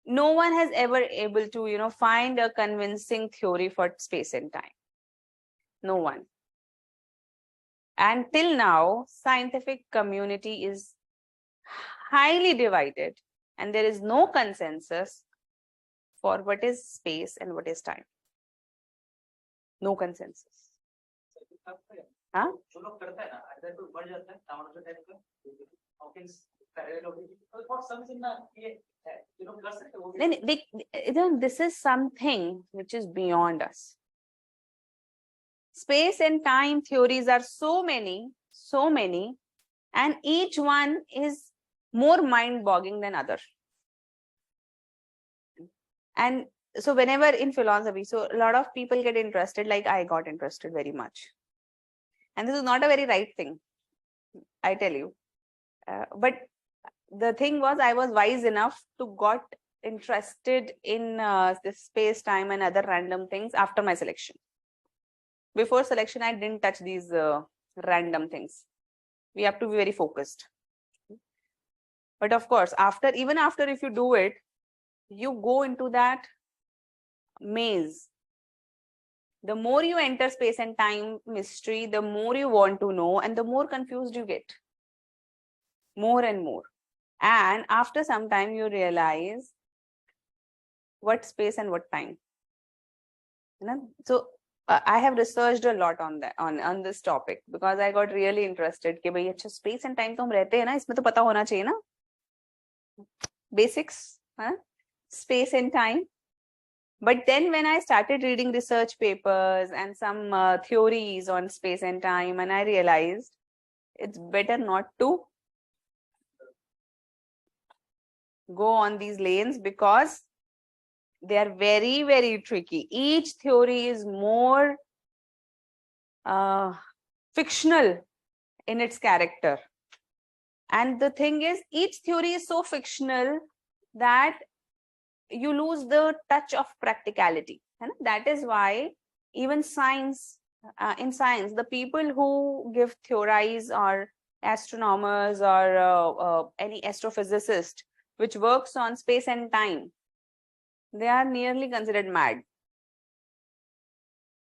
no one has ever able to, find a convincing theory for space and time. No one. And till now, scientific community is highly divided and there is no consensus for what is space and what is time. No consensus. Huh? This is something which is beyond us. Space and time theories are so many, and each one is more mind-boggling than other. And so whenever in philosophy, so a lot of people get interested, like I got interested very much. And this is not a very right thing, I tell you. But the thing was, I was wise enough to got interested in this space, time, and other random things after my selection. Before selection, I didn't touch these random things. We have to be very focused. But of course, even after if you do it, you go into that maze. The more you enter space and time mystery, the more you want to know, and the more confused you get. More and more. And after some time, you realize what space and what time. You know? So I have researched a lot on that, on this topic, because I got really interested कि भाई अच्छा space and time तो हम रहते हैं ना, इसमें तो पता होना चाहिए ना, basics, space and time. But then when I started reading research papers and some theories on space and time, and I realized it's better not to go on these lanes, because they are very, very tricky. Each theory is more fictional in its character. And the thing is, each theory is so fictional that you lose the touch of practicality. And that is why even science, in science, the people who give theories, or astronomers, or any astrophysicist which works on space and time, they are nearly considered mad.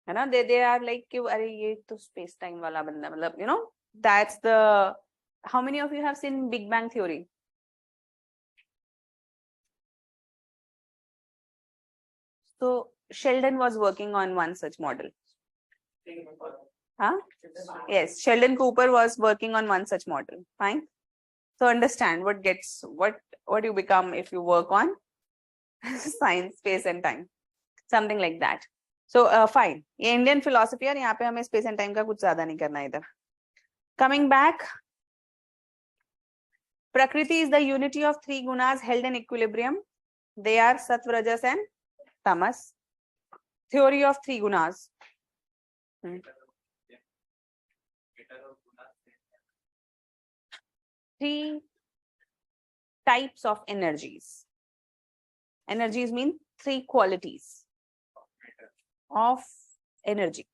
You know, they are like, ye to space time wala banda, you know, that's the. How many of you have seen Big Bang Theory? So Sheldon was working on one such model. Huh? Yes, Sheldon Cooper was working on one such model. Fine. So understand what you become if you work on science, space and time, something like that. So fine. ये Indian philosophy है, यहाँ पे हमें space and time का कुछ ज़्यादा नहीं करना इधर. Coming back, Prakriti is the unity of three gunas held in equilibrium. They are Sattva, Rajas, and Tamas. Theory of three gunas. Three types of energies. Energies mean three qualities of energy.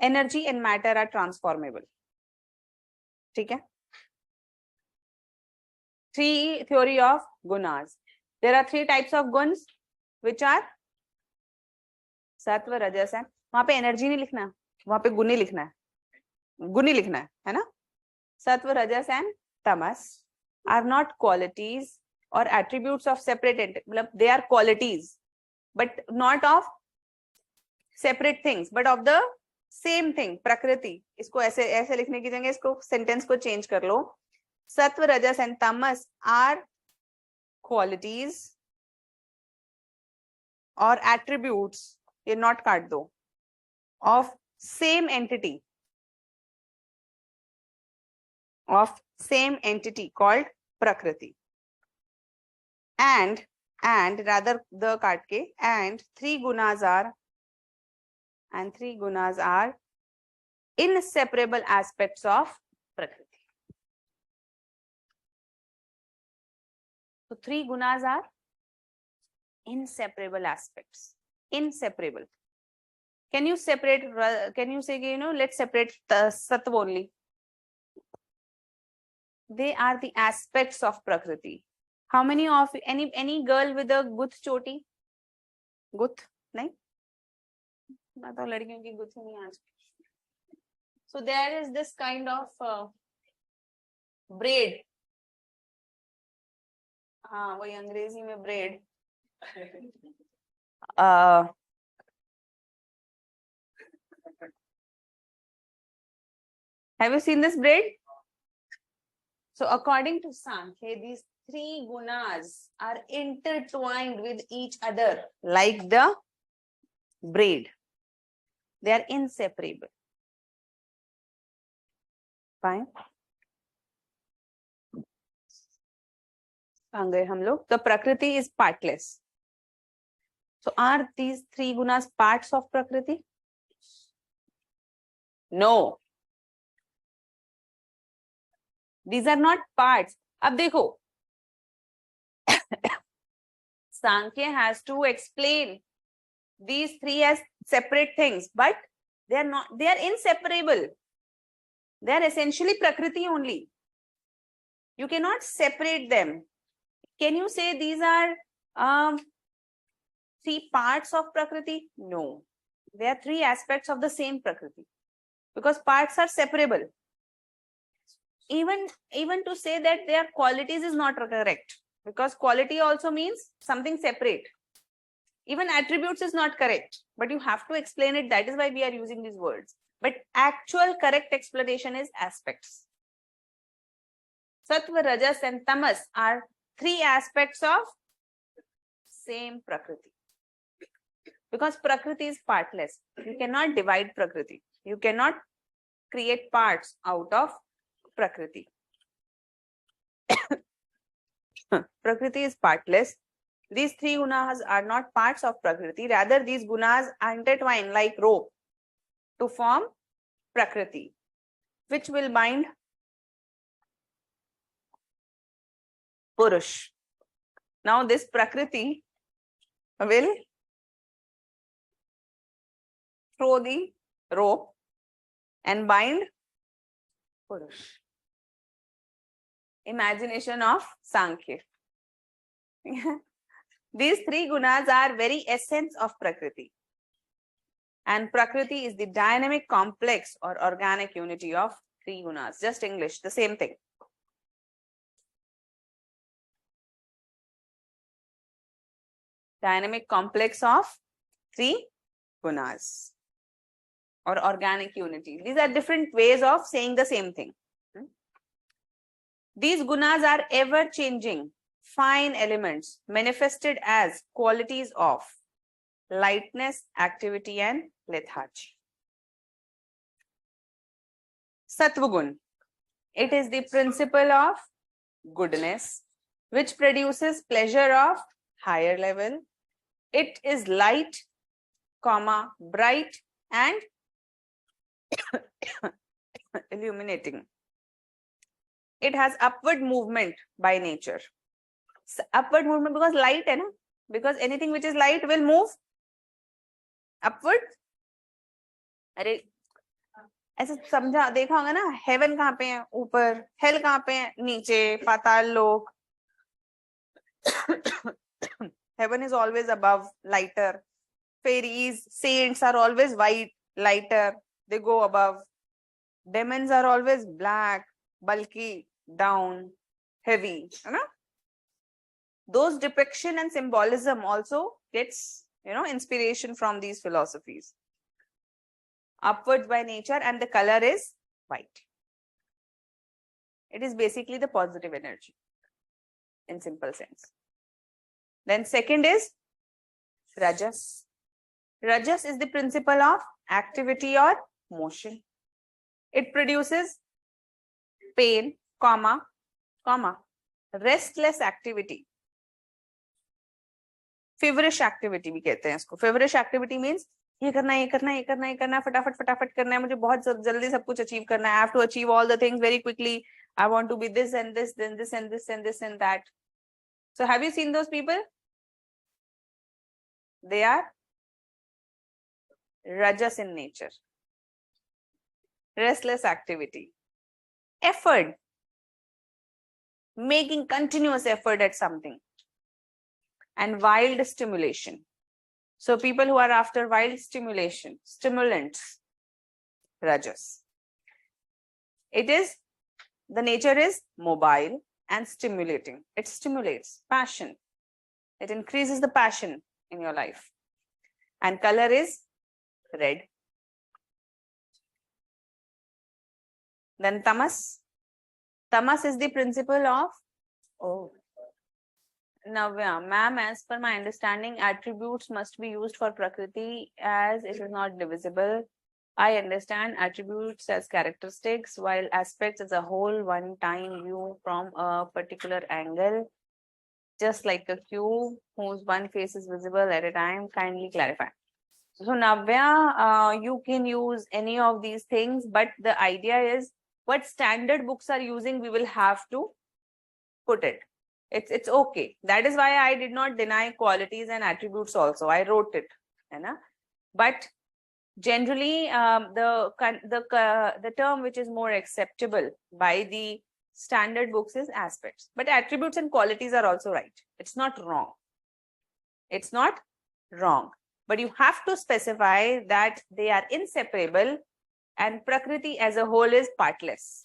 Energy and matter are transformable. Okay? Three theory of gunas. There are three types of guns, which are Sattva, Rajas, and वहाँ पे energy नहीं लिखना, वहाँ पे गुण ही लिखना है, गुण ही लिखना है ना? Sattva, Rajas, and Tamas are not qualities or attributes of separate entity. They are qualities, but not of separate things, but of the same thing. Prakriti. इसको ऐसे लिखने की जगह इसको sentence को change कर लो. Sattva, Rajas, and Tamas are qualities or attributes, ये not काट दो, of same entity, called Prakriti. And rather the काट के, and three gunas are inseparable aspects of Prakriti. So three gunas are inseparable aspects. Inseparable. Can you separate? Can you say, you know, let's separate the Sattva only? They are the aspects of Prakriti. How many of any girl with a guth choti? Guth, nahi? मैं तो लड़कियों की Guth नहीं आज. So there is this kind of braid. हाँ, वही अंग्रेजी में braid. Have you seen this braid? So according to Sankhya, these three gunas are intertwined with each other like the braid. They are inseparable. Fine. The Prakriti is partless. So are these three gunas parts of Prakriti? No. These are not parts. अब देखो, Sankhya has to explain these three as separate things, but they are not, they are inseparable. They are essentially Prakriti only. You cannot separate them. Can you say these are three parts of Prakriti? No. They are three aspects of the same Prakriti. Because parts are separable. Even to say that their qualities is not correct. Because quality also means something separate. Even attributes is not correct. But you have to explain it. That is why we are using these words. But actual correct explanation is aspects. Sattva, Rajas and Tamas are three aspects of same Prakriti. Because Prakriti is partless. You cannot divide Prakriti. You cannot create parts out of Prakriti. Prakriti is partless. These three gunas are not parts of Prakriti. Rather, these gunas intertwine like rope to form Prakriti, which will bind Purush. Now, this Prakriti will throw the rope and bind Purush. Imagination of Sankhya. These three gunas are very essence of Prakriti. And Prakriti is the dynamic complex or organic unity of three gunas. Just English, the same thing. Dynamic complex of three gunas or organic unity. These are different ways of saying the same thing. These gunas are ever changing, fine elements manifested as qualities of lightness, activity, and lethargy. Sattvagun. It is the principle of goodness, which produces pleasure of higher level. It is light, bright, and illuminating. It has upward movement by nature. So, upward movement because light है ना? Because anything which is light will move upward. अरे ऐसे समझा देखा होगा ना, heaven कहाँ पे है? ऊपर, hell कहाँ पे है? नीचे, पाताल लोक. Heaven is always above, lighter. Fairies, saints are always white, lighter. They go above. Demons are always black, bulky, down, heavy. You know? Those depiction and symbolism also gets, inspiration from these philosophies. Upwards by nature, and the color is white. It is basically the positive energy in simple sense. Then second is Rajas. Rajas is the principle of activity or motion. It produces pain, restless activity. Feverish activity भी कहते हैं इसको. Feverish activity means ये करना है, फटाफट करना है, मुझे बहुत जल्दी सब कुछ achieve करना है. I have to achieve all the things very quickly. I want to be this and this, then this and this and this and that. So have you seen those people? They are Rajas in nature. Restless activity. Effort. Making continuous effort at something. And wild stimulation. So people who are after wild stimulation, stimulants, Rajas. The nature is mobile and stimulating. It stimulates passion. It increases the passion in your life. And color is red. Then Tamas. Tamas is the principle of, Navya, ma'am, as per my understanding, attributes must be used for Prakriti as it is not divisible. I understand attributes as characteristics, while aspects as a whole one-time view from a particular angle, just like a cube whose one face is visible at a time. Kindly clarify. So Navya, you can use any of these things, but the idea is what standard books are using, we will have to put it. It's okay. That is why I did not deny qualities and attributes also. I wrote it, है ना? But generally, the term which is more acceptable by the standard books is aspects. But attributes and qualities are also right. It's not wrong. It's not wrong. But you have to specify that they are inseparable and Prakriti as a whole is partless.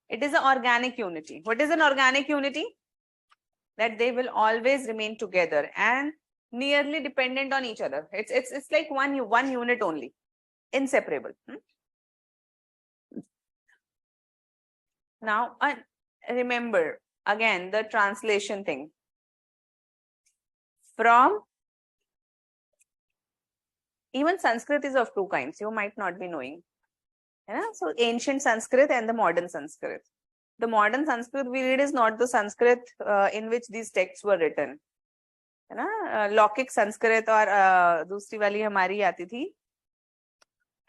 It is an organic unity. What is an organic unity? That they will always remain together and nearly dependent on each other. It's like one unit only, inseparable. Now, remember again the translation thing. From even Sanskrit is of two kinds. You might not be knowing. Yeah? So ancient Sanskrit and the modern Sanskrit. The modern Sanskrit we read is not the Sanskrit in which these texts were written. है ना? लौकिक संस्कृत और दूसरी वाली हमारी आती थी.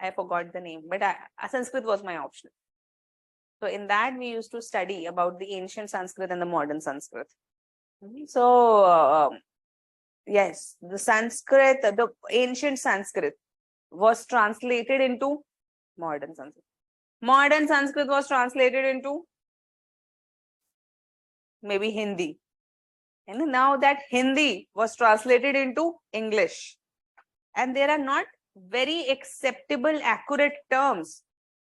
I forgot the name, but Sanskrit was my option. So in that we used to study about the ancient Sanskrit and the modern Sanskrit. So yes, the Sanskrit, the ancient Sanskrit was translated into modern Sanskrit. Modern Sanskrit was translated into maybe Hindi. And now that Hindi was translated into English. And there are not very acceptable, accurate terms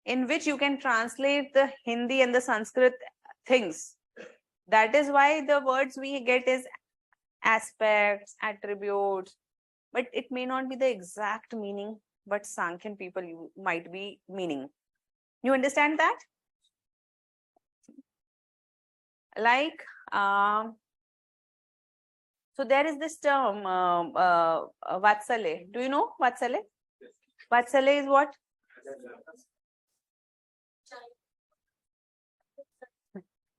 in which you can translate the Hindi and the Sanskrit things. That is why the words we get is aspects, attributes, but it may not be the exact meaning, but Sankhyan people you might be meaning. You understand that? Like, so there is this term, Vatsale. Do you know Vatsale? Vatsale is what?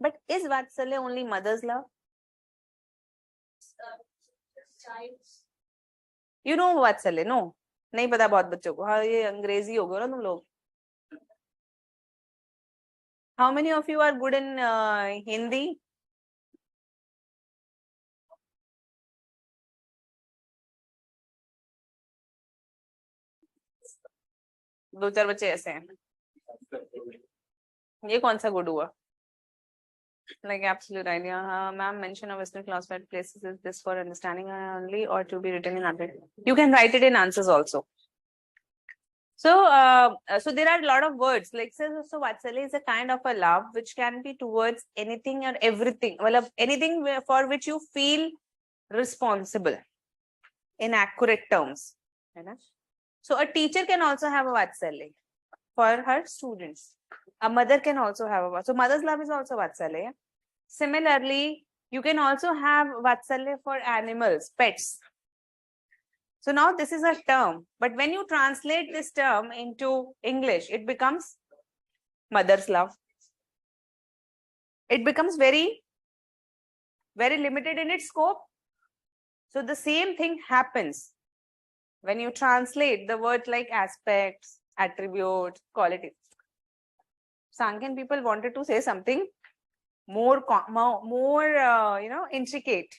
But is Vatsale only mother's love? You know Vatsale, no? नहीं पता बहुत बच्चों को. हाँ ये अंग्रेजी हो गए ना तुम लोग. How many of you are good in Hindi? दो चार बच्चे ऐसे हैं. ये कौन सा गुड हुआ? Like absolute idea. Ma'am, mention of Western classified places. Is this for understanding only or to be written in other? You can write it in answers also. So, so there are a lot of words. Like so Vatsala is a kind of a love which can be towards anything or everything. Well, anything for which you feel responsible in accurate terms. So a teacher can also have a Vatsala for her students. A mother can also have a, so mother's love is also Vatsala. Similarly, you can also have Vatsala for animals, pets. So now this is a term, but when you translate this term into English, it becomes mother's love. It becomes very, very limited in its scope. So the same thing happens when you translate the words like aspects, attributes, qualities. Sankhyan people wanted to say something more intricate.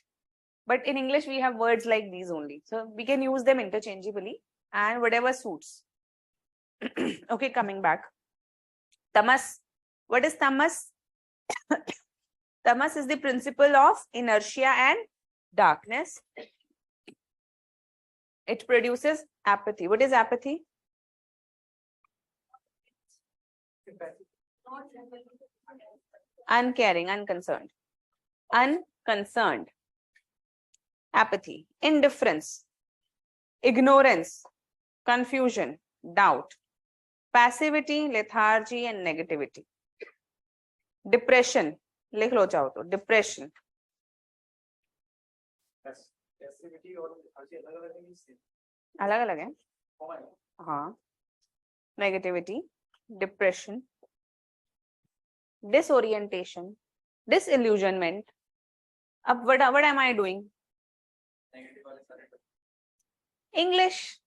But in English, we have words like these only. So we can use them interchangeably and whatever suits. Okay, coming back. Tamas. What is tamas? Tamas is the principle of inertia and darkness. It produces apathy. What is apathy? Uncaring, unconcerned. Unconcerned. Apathy, indifference, ignorance, confusion, doubt, passivity, lethargy, and negativity. Depression, लिख लो चाहो तो, depression. Passivity और अलग-अलग है. हाँ. Negativity, depression, disorientation, disillusionment. अब what am I doing? English.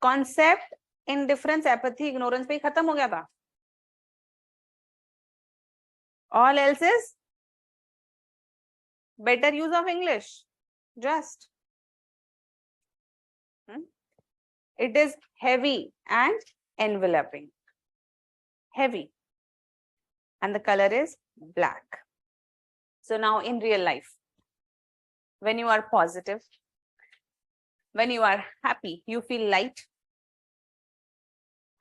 Concept, indifference, apathy, ignorance पे खत्म हो गया था. All else is Better use of English. Just. It is heavy and enveloping. Heavy. And the color is black. So now in real life, when you are positive, when you are happy, you feel light.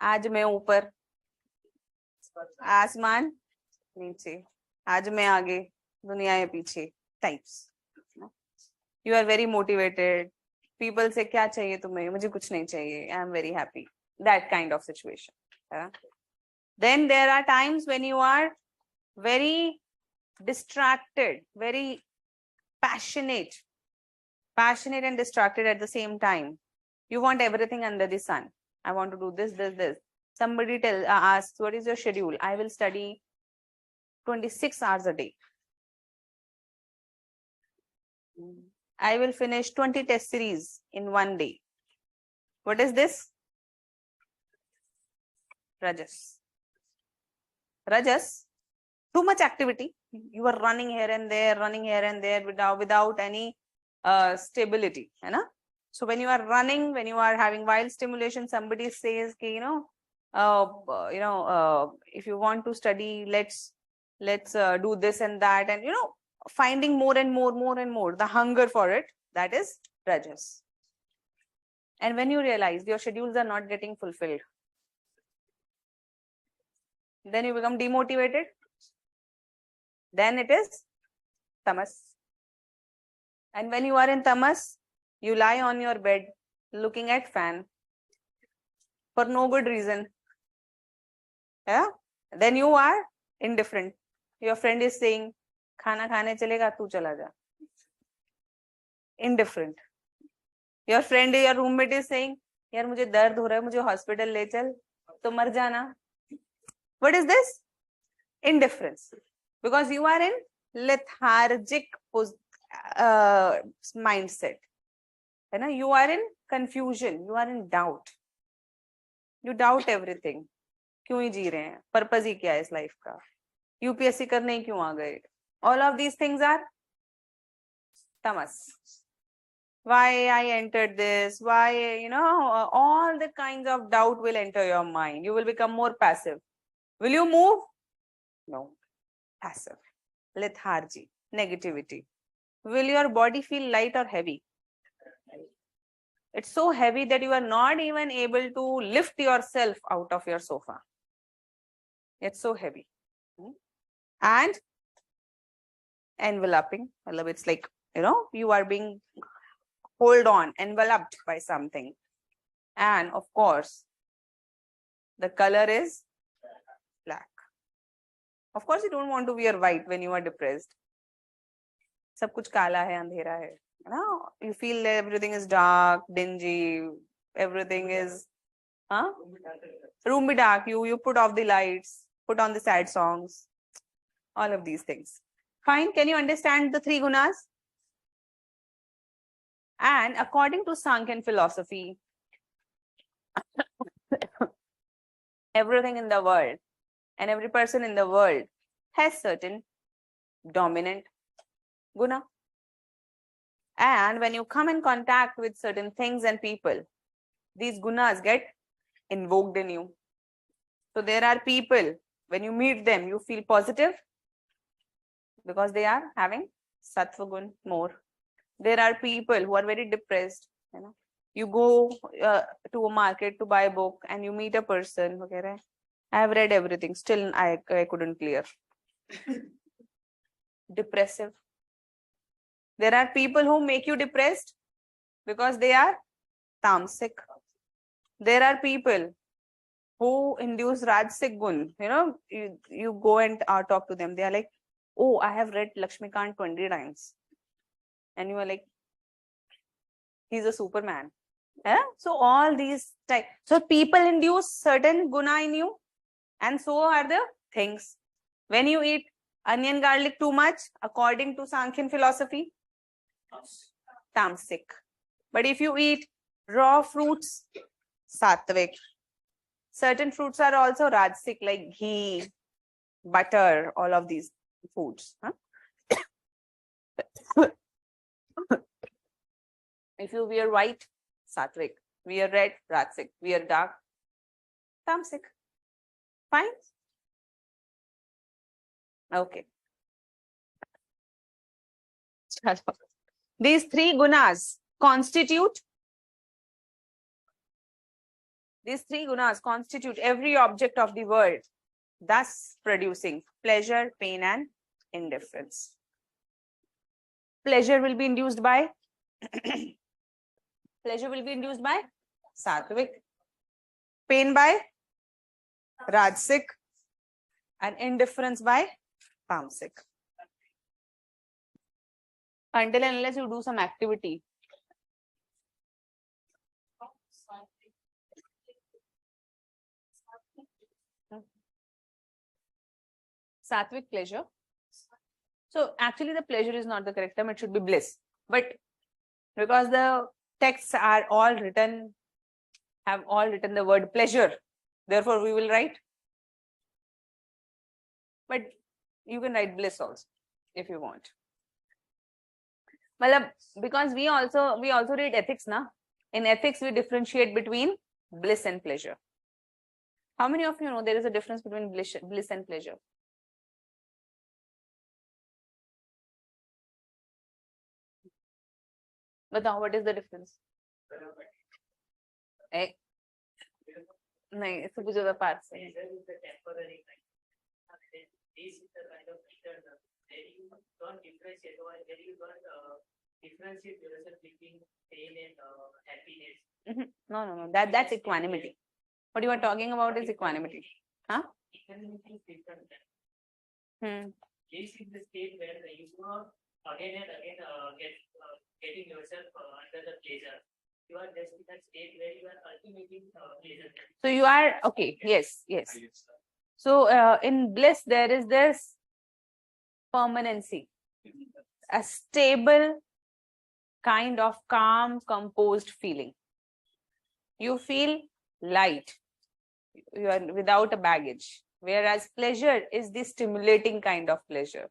आज मैं ऊपर, आसमान नीचे, आज मैं आगे, दुनिया है पीछे, types. You are very motivated. People say, क्या चाहिए तुम्हें? मुझे कुछ नहीं चाहिए. I am very happy. That kind of situation. Then there are times when you are very distracted, very passionate and distracted at the same time. You want everything under the sun. I want to do this, this, this. Somebody asks, what is your schedule? I will study 26 hours a day. I will finish 20 test series in one day. What is this? Rajas. Rajas, too much activity. You are running here and there without any stability. So when you are running, when you are having wild stimulation, somebody says, if you want to study, let's do this and that, and finding more and more, the hunger for it, that is Rajas. And when you realize your schedules are not getting fulfilled, then you become demotivated. Then it is Tamas. And when you are in Tamas, you lie on your bed looking at fan for no good reason. Yeah? Then you are indifferent. Your friend is saying, खाना खाने चलेगा, तू चला जा. Indifferent. Your friend, your roommate is saying, यार मुझे दर्द हो रहा है, मुझे हॉस्पिटल ले चल, तो मर जाना. What is this? Indifference. Because you are in lethargic mindset. You are in confusion. You are in doubt. You doubt everything. क्यों ही जी रहे हैं? Purpose ही क्या है इस life का? UPSC करने ही क्यों आ गए? All of these things are tamas. Why I entered this? Why, all the kinds of doubt will enter your mind. You will become more passive. Will you move? No. Passive. Lethargy. Negativity. Will your body feel light or heavy? It's so heavy that you are not even able to lift yourself out of your sofa. It's so heavy. And enveloping. It's like, you are being enveloped by something. And of course, the color is black. Of course, you don't want to wear white when you are depressed. सब कुछ काला है, अंधेरा है. You feel everything is dark, dingy, everything is, room be dark. You put off the lights, put on the sad songs, all of these things. Fine. Can you understand the three gunas? And according to Sankhya philosophy, everything in the world and every person in the world has certain dominant guna. And when you come in contact with certain things and people, these gunas get invoked in you. So there are people, when you meet them, you feel positive because they are having sattva gun more. There are people who are very depressed. You go to a market to buy a book and you meet a person. Okay, I have read everything. Still, I couldn't clear. Depressive. There are people who make you depressed because they are tamasic. There are people who induce rajasic gun. You go and talk to them. They are like, oh, I have read Lakshmikant 20 times. And you are like, he's a Superman. So all these types. So people induce certain guna in you. And so are the things. When you eat onion garlic too much, according to Sankhya philosophy, tamasic. But if you eat raw fruits, sattvic. Certain fruits are also rajasic, like ghee, butter, all of these foods. If you wear white, sattvic. Wear red, rajasic. Wear dark, tamasic. Fine. Okay. These three gunas constitute every object of the world, thus producing pleasure, pain, and indifference. Pleasure will be induced by sattvic, pain by rajasic, and indifference by tamasic. Until and unless you do some activity. Sattvic pleasure. So actually the pleasure is not the correct term, it should be bliss. But because the texts are all written, have all written the word pleasure, therefore we will write. But you can write bliss also if you want. Because we also read ethics, na? In ethics, we differentiate between bliss and pleasure. How many of you know there is a difference between bliss and pleasure? But now, what is the difference? नहीं, इससे पूछो तो पास से. Pleasure is the temporary kind. This is the kind of eternal. There you don't differentiate, or there you don't differentiate yourself between pain and happiness. No. That's equanimity. What you are talking about is equanimity. Huh? Equanimity is different. This is the state where you are again and again getting yourself under the pleasure. You are just in that state where you are ultimately pleasure. So you are okay. Yes. So in bliss there is this permanency, a stable kind of calm, composed feeling. You feel light. You are without a baggage. Whereas pleasure is the stimulating kind of pleasure.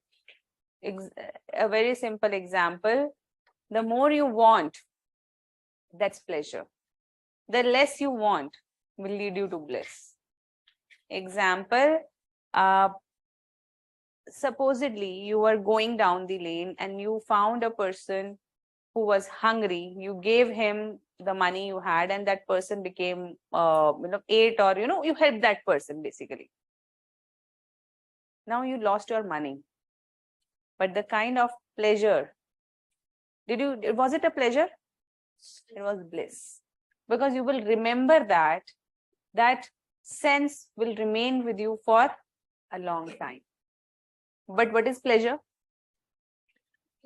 A very simple example: the more you want, that's pleasure. The less you want will lead you to bliss. Example, supposedly you were going down the lane and you found a person who was hungry. You gave him the money you had and that person became ate, or you helped that person basically. Now you lost your money, but the kind of pleasure, was it a pleasure? It was bliss, because you will remember that sense will remain with you for a long time. But what is pleasure?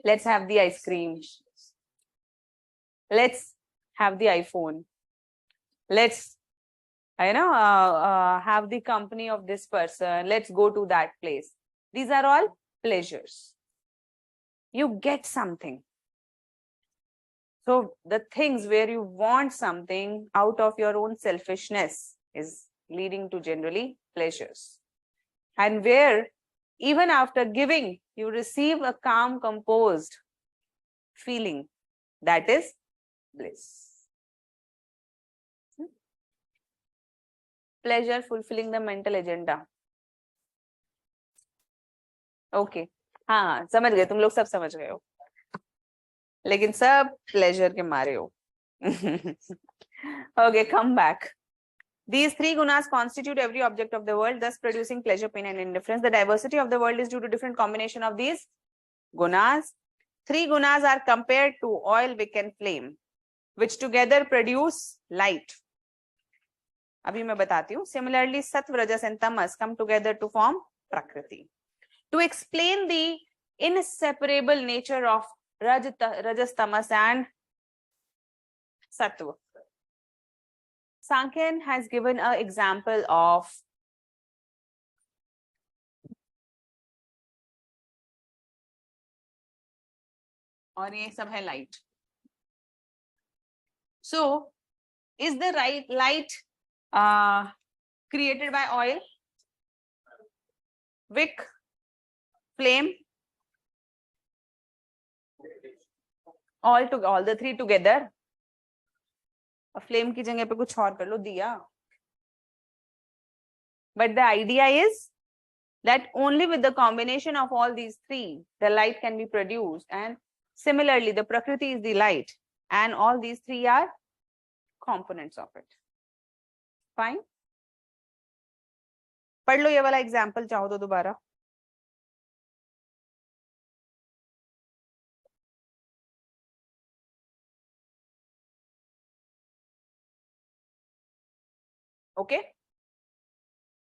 Let's have the ice cream. Let's have the iPhone. Let's have the company of this person. Let's go to that place. These are all pleasures. You get something. So the things where you want something out of your own selfishness is leading to generally pleasures. And where even after giving, you receive a calm, composed feeling, that is bliss. Pleasure fulfilling the mental agenda. Okay. हाँ, समझ गए, तुम लोग सब समझ गए हो, लेकिन सब pleasure के मारे हो. Okay, come back. These three gunas constitute every object of the world, thus producing pleasure, pain, and indifference. The diversity of the world is due to different combination of these gunas. Three gunas are compared to oil, wick, and flame, which together produce light. अभी मैं बताती हूँ. Similarly, sattva, rajas, and tamas come together to form prakriti. To explain the inseparable nature of rajas, tamas, and sattva, Sankhya has given an example of और ये सब है light. So, is the light created by oil, wick, flame? all the three together. Flame की जगह पे कुछ और कर लो, दिया. But the idea is that only with the combination of all these three, the light can be produced. And similarly, the Prakriti is the light, and all these three are components of it. Fine. पढ़ लो ये वाला example चाहो तो दोबारा. Okay.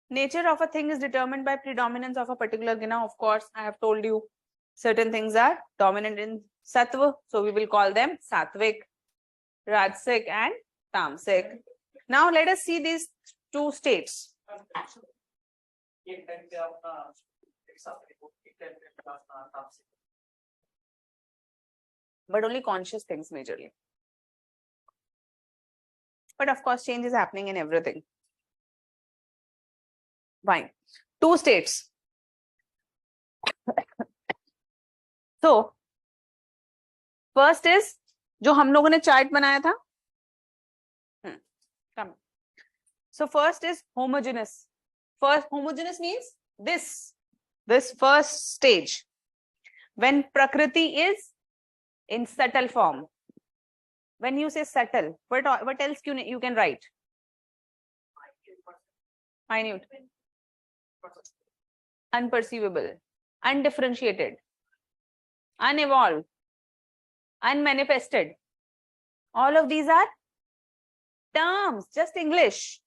Nature of a thing is determined by predominance of a particular guna. Of course, I have told you certain things are dominant in sattva, so we will call them sattvic, rajasic, and tamasic. Now let us see these two states. एक time पे अपना एक time पे अपना काम से But only conscious things majorly. But of course, change is happening in everything. Fine. Two states. So, first is जो हम लोगों ने चार्ट बनाया था. Come. So first is homogeneous. First, homogeneous means this first stage. When Prakriti is in subtle form. When you say subtle, what else you can write? Minute. Unperceivable, undifferentiated, unevolved, unmanifested. All of these are terms, just English.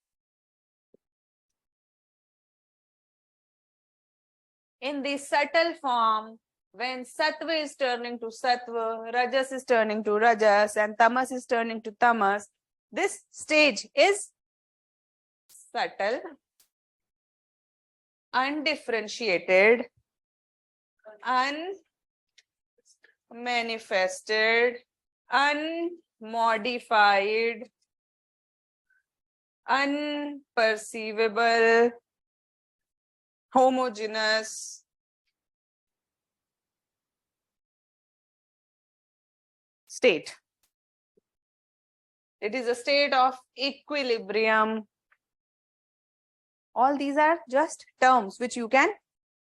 In the subtle form, when sattva is turning to sattva, rajas is turning to rajas, and tamas is turning to tamas, this stage is subtle, undifferentiated, unmanifested, unmodified, unperceivable, homogeneous, state. It is a state of equilibrium. All these are just terms which you can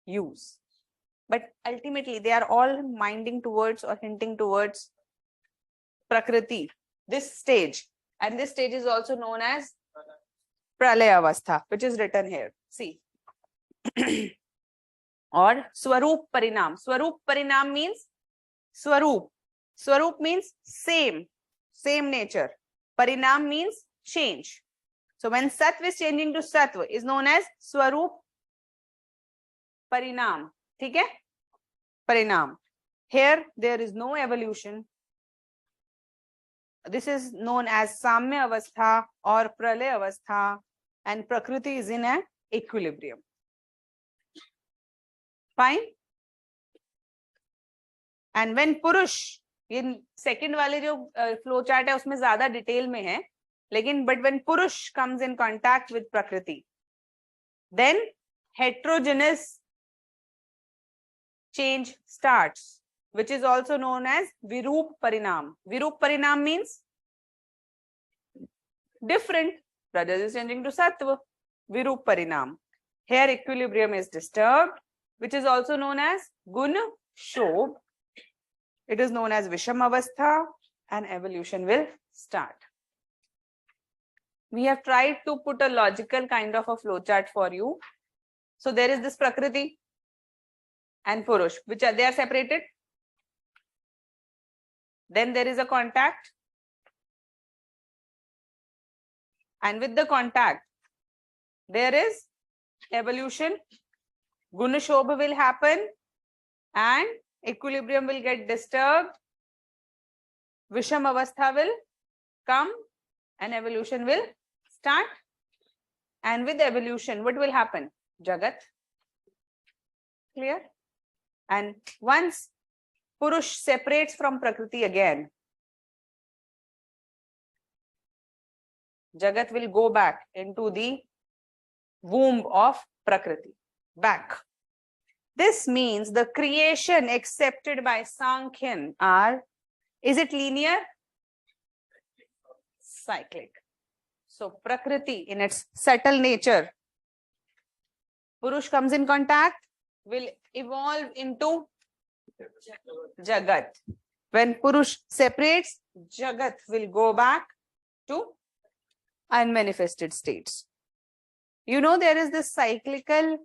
use. But ultimately, they are all minding towards or hinting towards Prakriti, this stage. And this stage is also known as Pralaya Avastha, which is written here. See. Or Swarup Parinam. Swarup Parinam means Swarup. Swarup means same nature. Parinam means change. So when Sattva is changing to Sattva is known as Swarup Parinam. Okay? Parinam. Here there is no evolution. This is known as Samya Avastha or Pralaya Avastha, and Prakriti is in an equilibrium. Fine? And when Purush, in second वाले जो flow chart है उसमें ज़्यादा detail में है, लेकिन but when Purush comes in contact with Prakriti, then heterogeneous change starts, which is also known as Virup Parinam. Virup Parinam means different. Rajas is changing to Sattva. Virup Parinam. Here equilibrium is disturbed, which is also known as Gun Shobh. It is known as Visham Avastha, and evolution will start. We have tried to put a logical kind of a flowchart for you. So there is this Prakriti and Purush, which they are separated. Then there is a contact. And with the contact, there is evolution. Guna Shobha will happen and equilibrium will get disturbed. Visham Avastha will come and evolution will start. And with evolution, what will happen? Jagat. Clear? And once Purush separates from Prakriti again, Jagat will go back into the womb of Prakriti. Back. This means the creation accepted by Sankhyan are Is it linear? Cyclic. So Prakriti in its subtle nature, Purush comes in contact, will evolve into Jagat. When Purush separates, Jagat will go back to unmanifested states. You know, there is this cyclical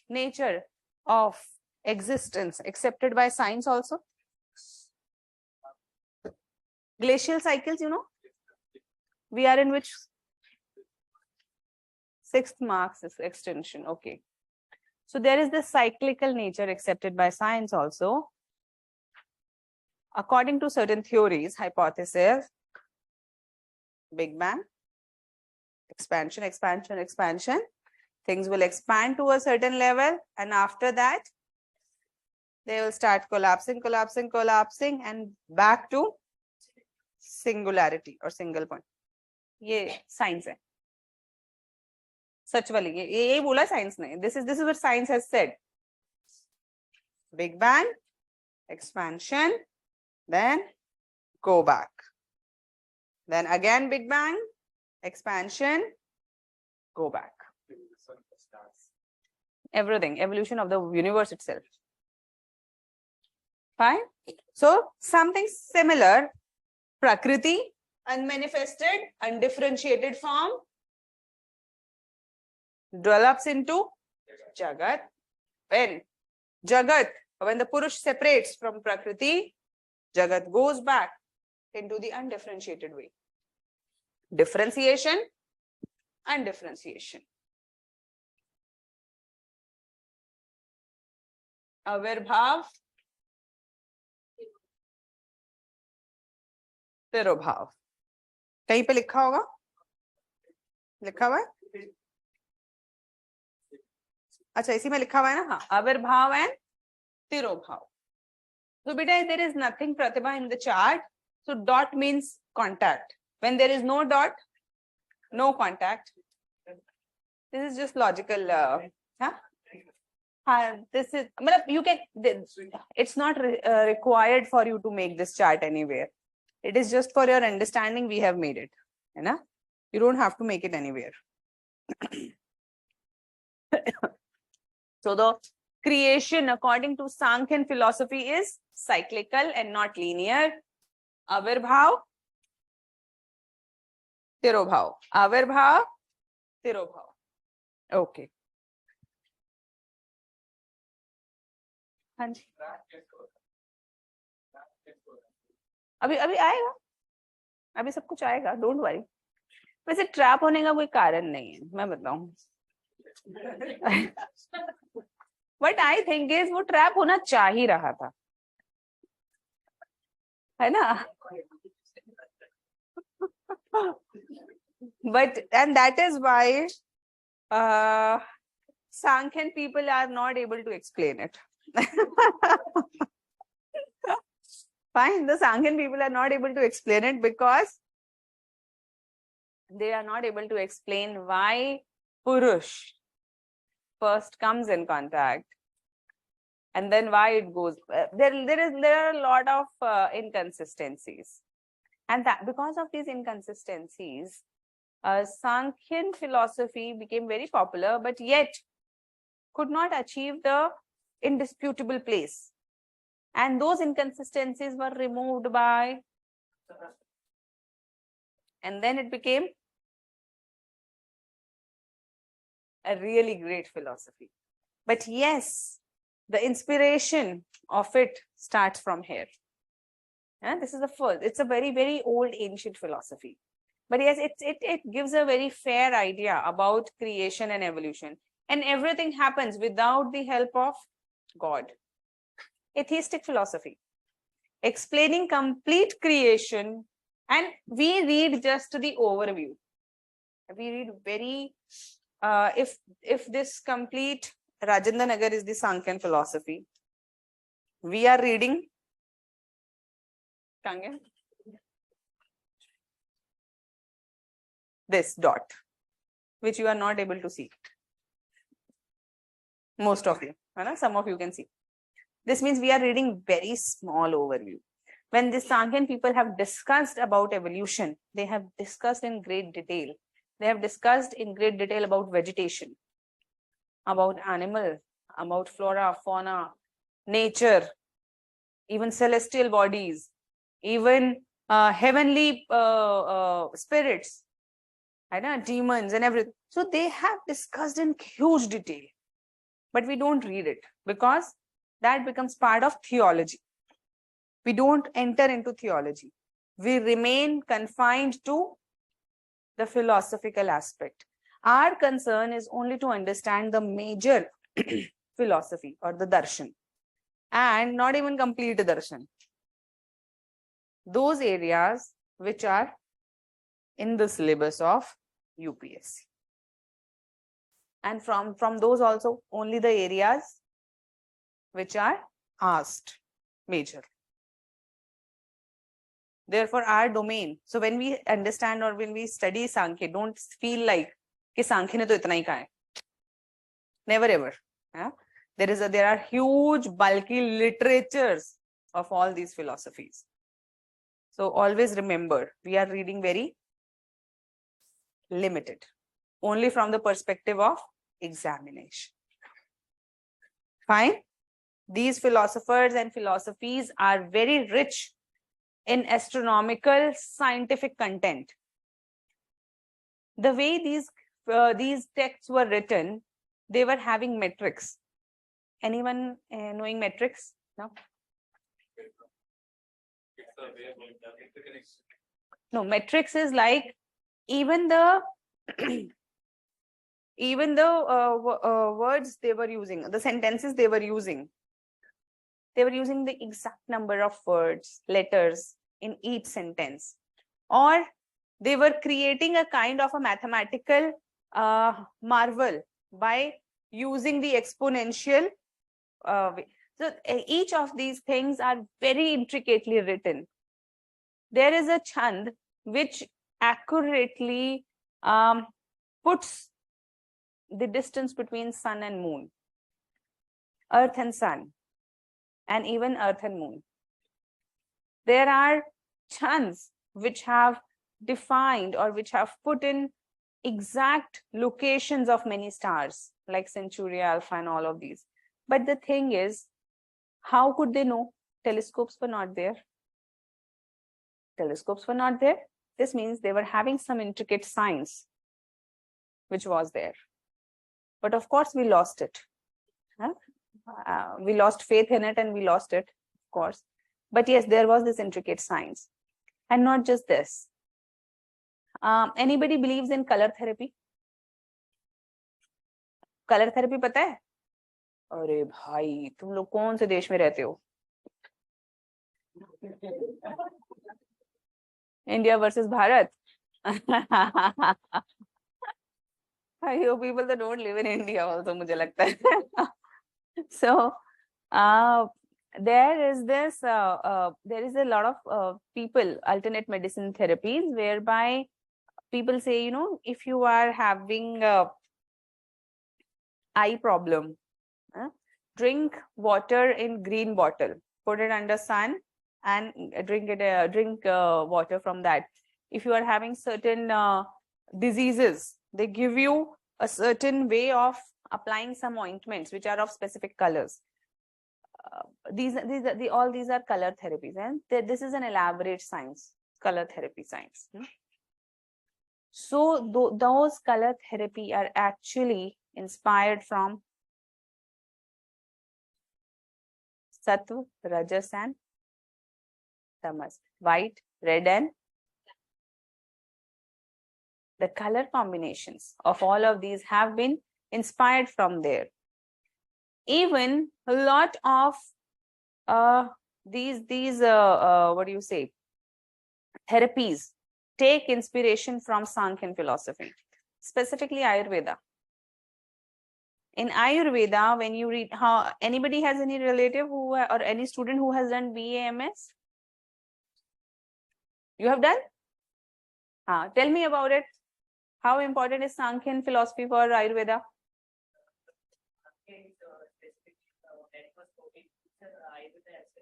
nature of existence accepted by science also. Glacial cycles, you know. We are in which? Sixth Marx extension. Okay. So there is this cyclical nature accepted by science also. According to certain theories, hypotheses, Big Bang, expansion, expansion, expansion. Things will expand to a certain level, and after that, they will start collapsing, collapsing, collapsing, and back to singularity or single point. ये science है. सच वाली ये बोला science ने. This is what science has said. Big Bang, expansion, then go back. Then again Big Bang, expansion, go back. Everything, evolution of the universe itself. Fine. So something similar, Prakriti, unmanifested, undifferentiated form, develops into Jagat. When the Purush separates from Prakriti, Jagat goes back into the undifferentiated way. Differentiation, undifferentiation. Avirbhav, तिरोभाव. कहीं पे लिखा होगा? लिखा हुआ है? अच्छा, इसी में लिखा हुआ है ना? हाँ, आविर्भाव and तिरोभाव. So beta, there is nothing, Pratibha, in the chart. So dot means contact. When there is no dot, no contact. This is just logical. This is, you can. It's not required for you to make this chart anywhere. It is just for your understanding. We have made it. You don't have to make it anywhere. So the creation, according to Sankhyan philosophy, is cyclical and not linear. Avirbhav, Tirobhav. Avirbhav, Tirobhav. Okay. हाँ जी. अभी आएगा. अभी सब कुछ आएगा. Don't worry. वैसे trap होने का कोई कारण नहीं है, मैं बताऊं. What I think is वो ट्रैप होना चाह ही रहा था, है ना? But and that is why Sankhyan people are not able to explain it. Fine, the Sankhyan people are not able to explain it because they are not able to explain why Purush first comes in contact and then why it goes. There are a lot of inconsistencies, and that because of these inconsistencies, Sankhyan philosophy became very popular, but yet could not achieve the indisputable place. And those inconsistencies were removed by, and then it became a really great philosophy. But yes, the inspiration of it starts from here. And this is the first. It's a very, very old ancient philosophy. But yes, it gives a very fair idea about creation and evolution. And everything happens without the help of God. Atheistic philosophy, explaining complete creation, and we read just the overview. We read very, if this complete Rajendra Nagar is the Sankhyan philosophy, we are reading this dot, which you are not able to see. Most of you, some of you can see. This means we are reading very small overview. when the Sankhyan people have discussed about evolution, they have discussed in great detail. They have discussed in great detail about vegetation, about animal, about flora, fauna, nature, even celestial bodies, even heavenly spirits, I know, demons and everything. So they have discussed in huge detail, but we don't read it because that becomes part of theology. We don't enter into theology. We remain confined to the philosophical aspect. Our concern is only to understand the major philosophy or the darshan, and not even complete darshan. Those areas which are in the syllabus of UPSC. And from those also only the areas which are asked major. Therefore, our domain. So when we understand or when we study Sankhya, don't feel like कि Sankhya ने तो इतना ही कहा है. Never ever. Yeah? There are huge bulky literatures of all these philosophies. So always remember, we are reading very limited, only from the perspective of examination. Fine. These philosophers and philosophies are very rich in astronomical scientific content. The way these texts were written, they were having metrics. Anyone knowing metrics? No? No, metrics is like even the words they were using, the sentences they were using the exact number of words, letters in each sentence, or they were creating a kind of a mathematical marvel by using the exponential way. So each of these things are very intricately written. There is a chand which accurately puts the distance between sun and moon, earth and sun, and even earth and moon. There are chands which have defined or which have put in exact locations of many stars like Centaury Alpha and all of these. But the thing is, how could they know? Telescopes were not there. Telescopes were not there. This means they were having some intricate science which was there. But of course, we lost it. Huh? We lost faith in it and we lost it, of course. But yes, there was this intricate science. And not just this. Anybody believes in color therapy? Color therapy पता है? अरे भाई, तुम लोग कौन से देश में रहते हो? India versus Bharat. You people that don't live in India also, मुझे लगता है. So, there is a lot of people, alternate medicine therapies, whereby people say, you know, if you are having eye problem, drink water in green bottle, put it under sun, and drink water from that. If you are having certain diseases, they give you a certain way of applying some ointments which are of specific colors. All these are color therapies, and this is an elaborate science, color therapy science. So those color therapy are actually inspired from Sattva, Rajas, and Tamas. White, red, and the color combinations of all of these have been inspired from there. Even a lot of these what do you say, therapies take inspiration from Sankhyan philosophy, specifically Ayurveda. In Ayurveda, when you read, how anybody has any relative who or any student who has done BAMS? You have done? Tell me about it. How important is Sankhyan philosophy for Ayurveda?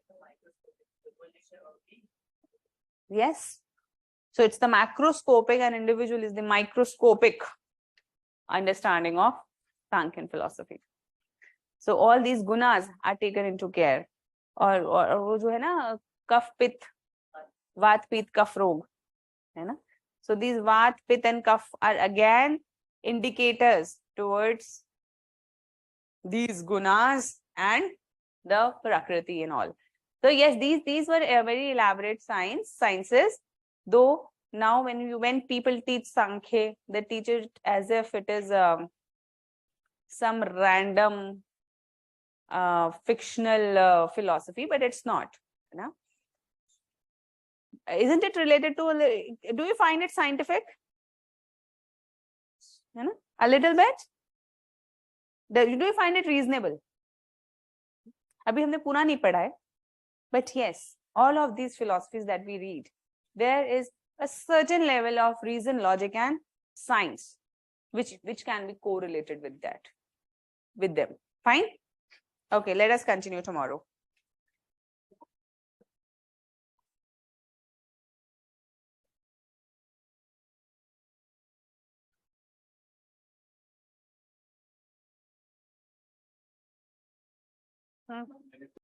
the microscopic evolution of the Yes. So it's the macroscopic and individual is the microscopic understanding of Sankhyan philosophy. So all these gunas are taken into care. और वो जो है ना कफ पित्त वात पित्त कफ रोग है ना. So these vat pitta and kaph are again indicators towards these gunas and the prakriti and all. So yes, these were very elaborate sciences. Though now when people teach Sankhya, they teach it as if it is some random fictional philosophy, but it's not. You know? Isn't it related to? Do you find it scientific? You know, a little bit. Do you find it reasonable? अभी हमने पूरा नहीं पढ़ा है, but yes, all of these philosophies that we read, there is a certain level of reason, logic, and science, which can be correlated with that, with them. Fine. Okay, let us continue tomorrow.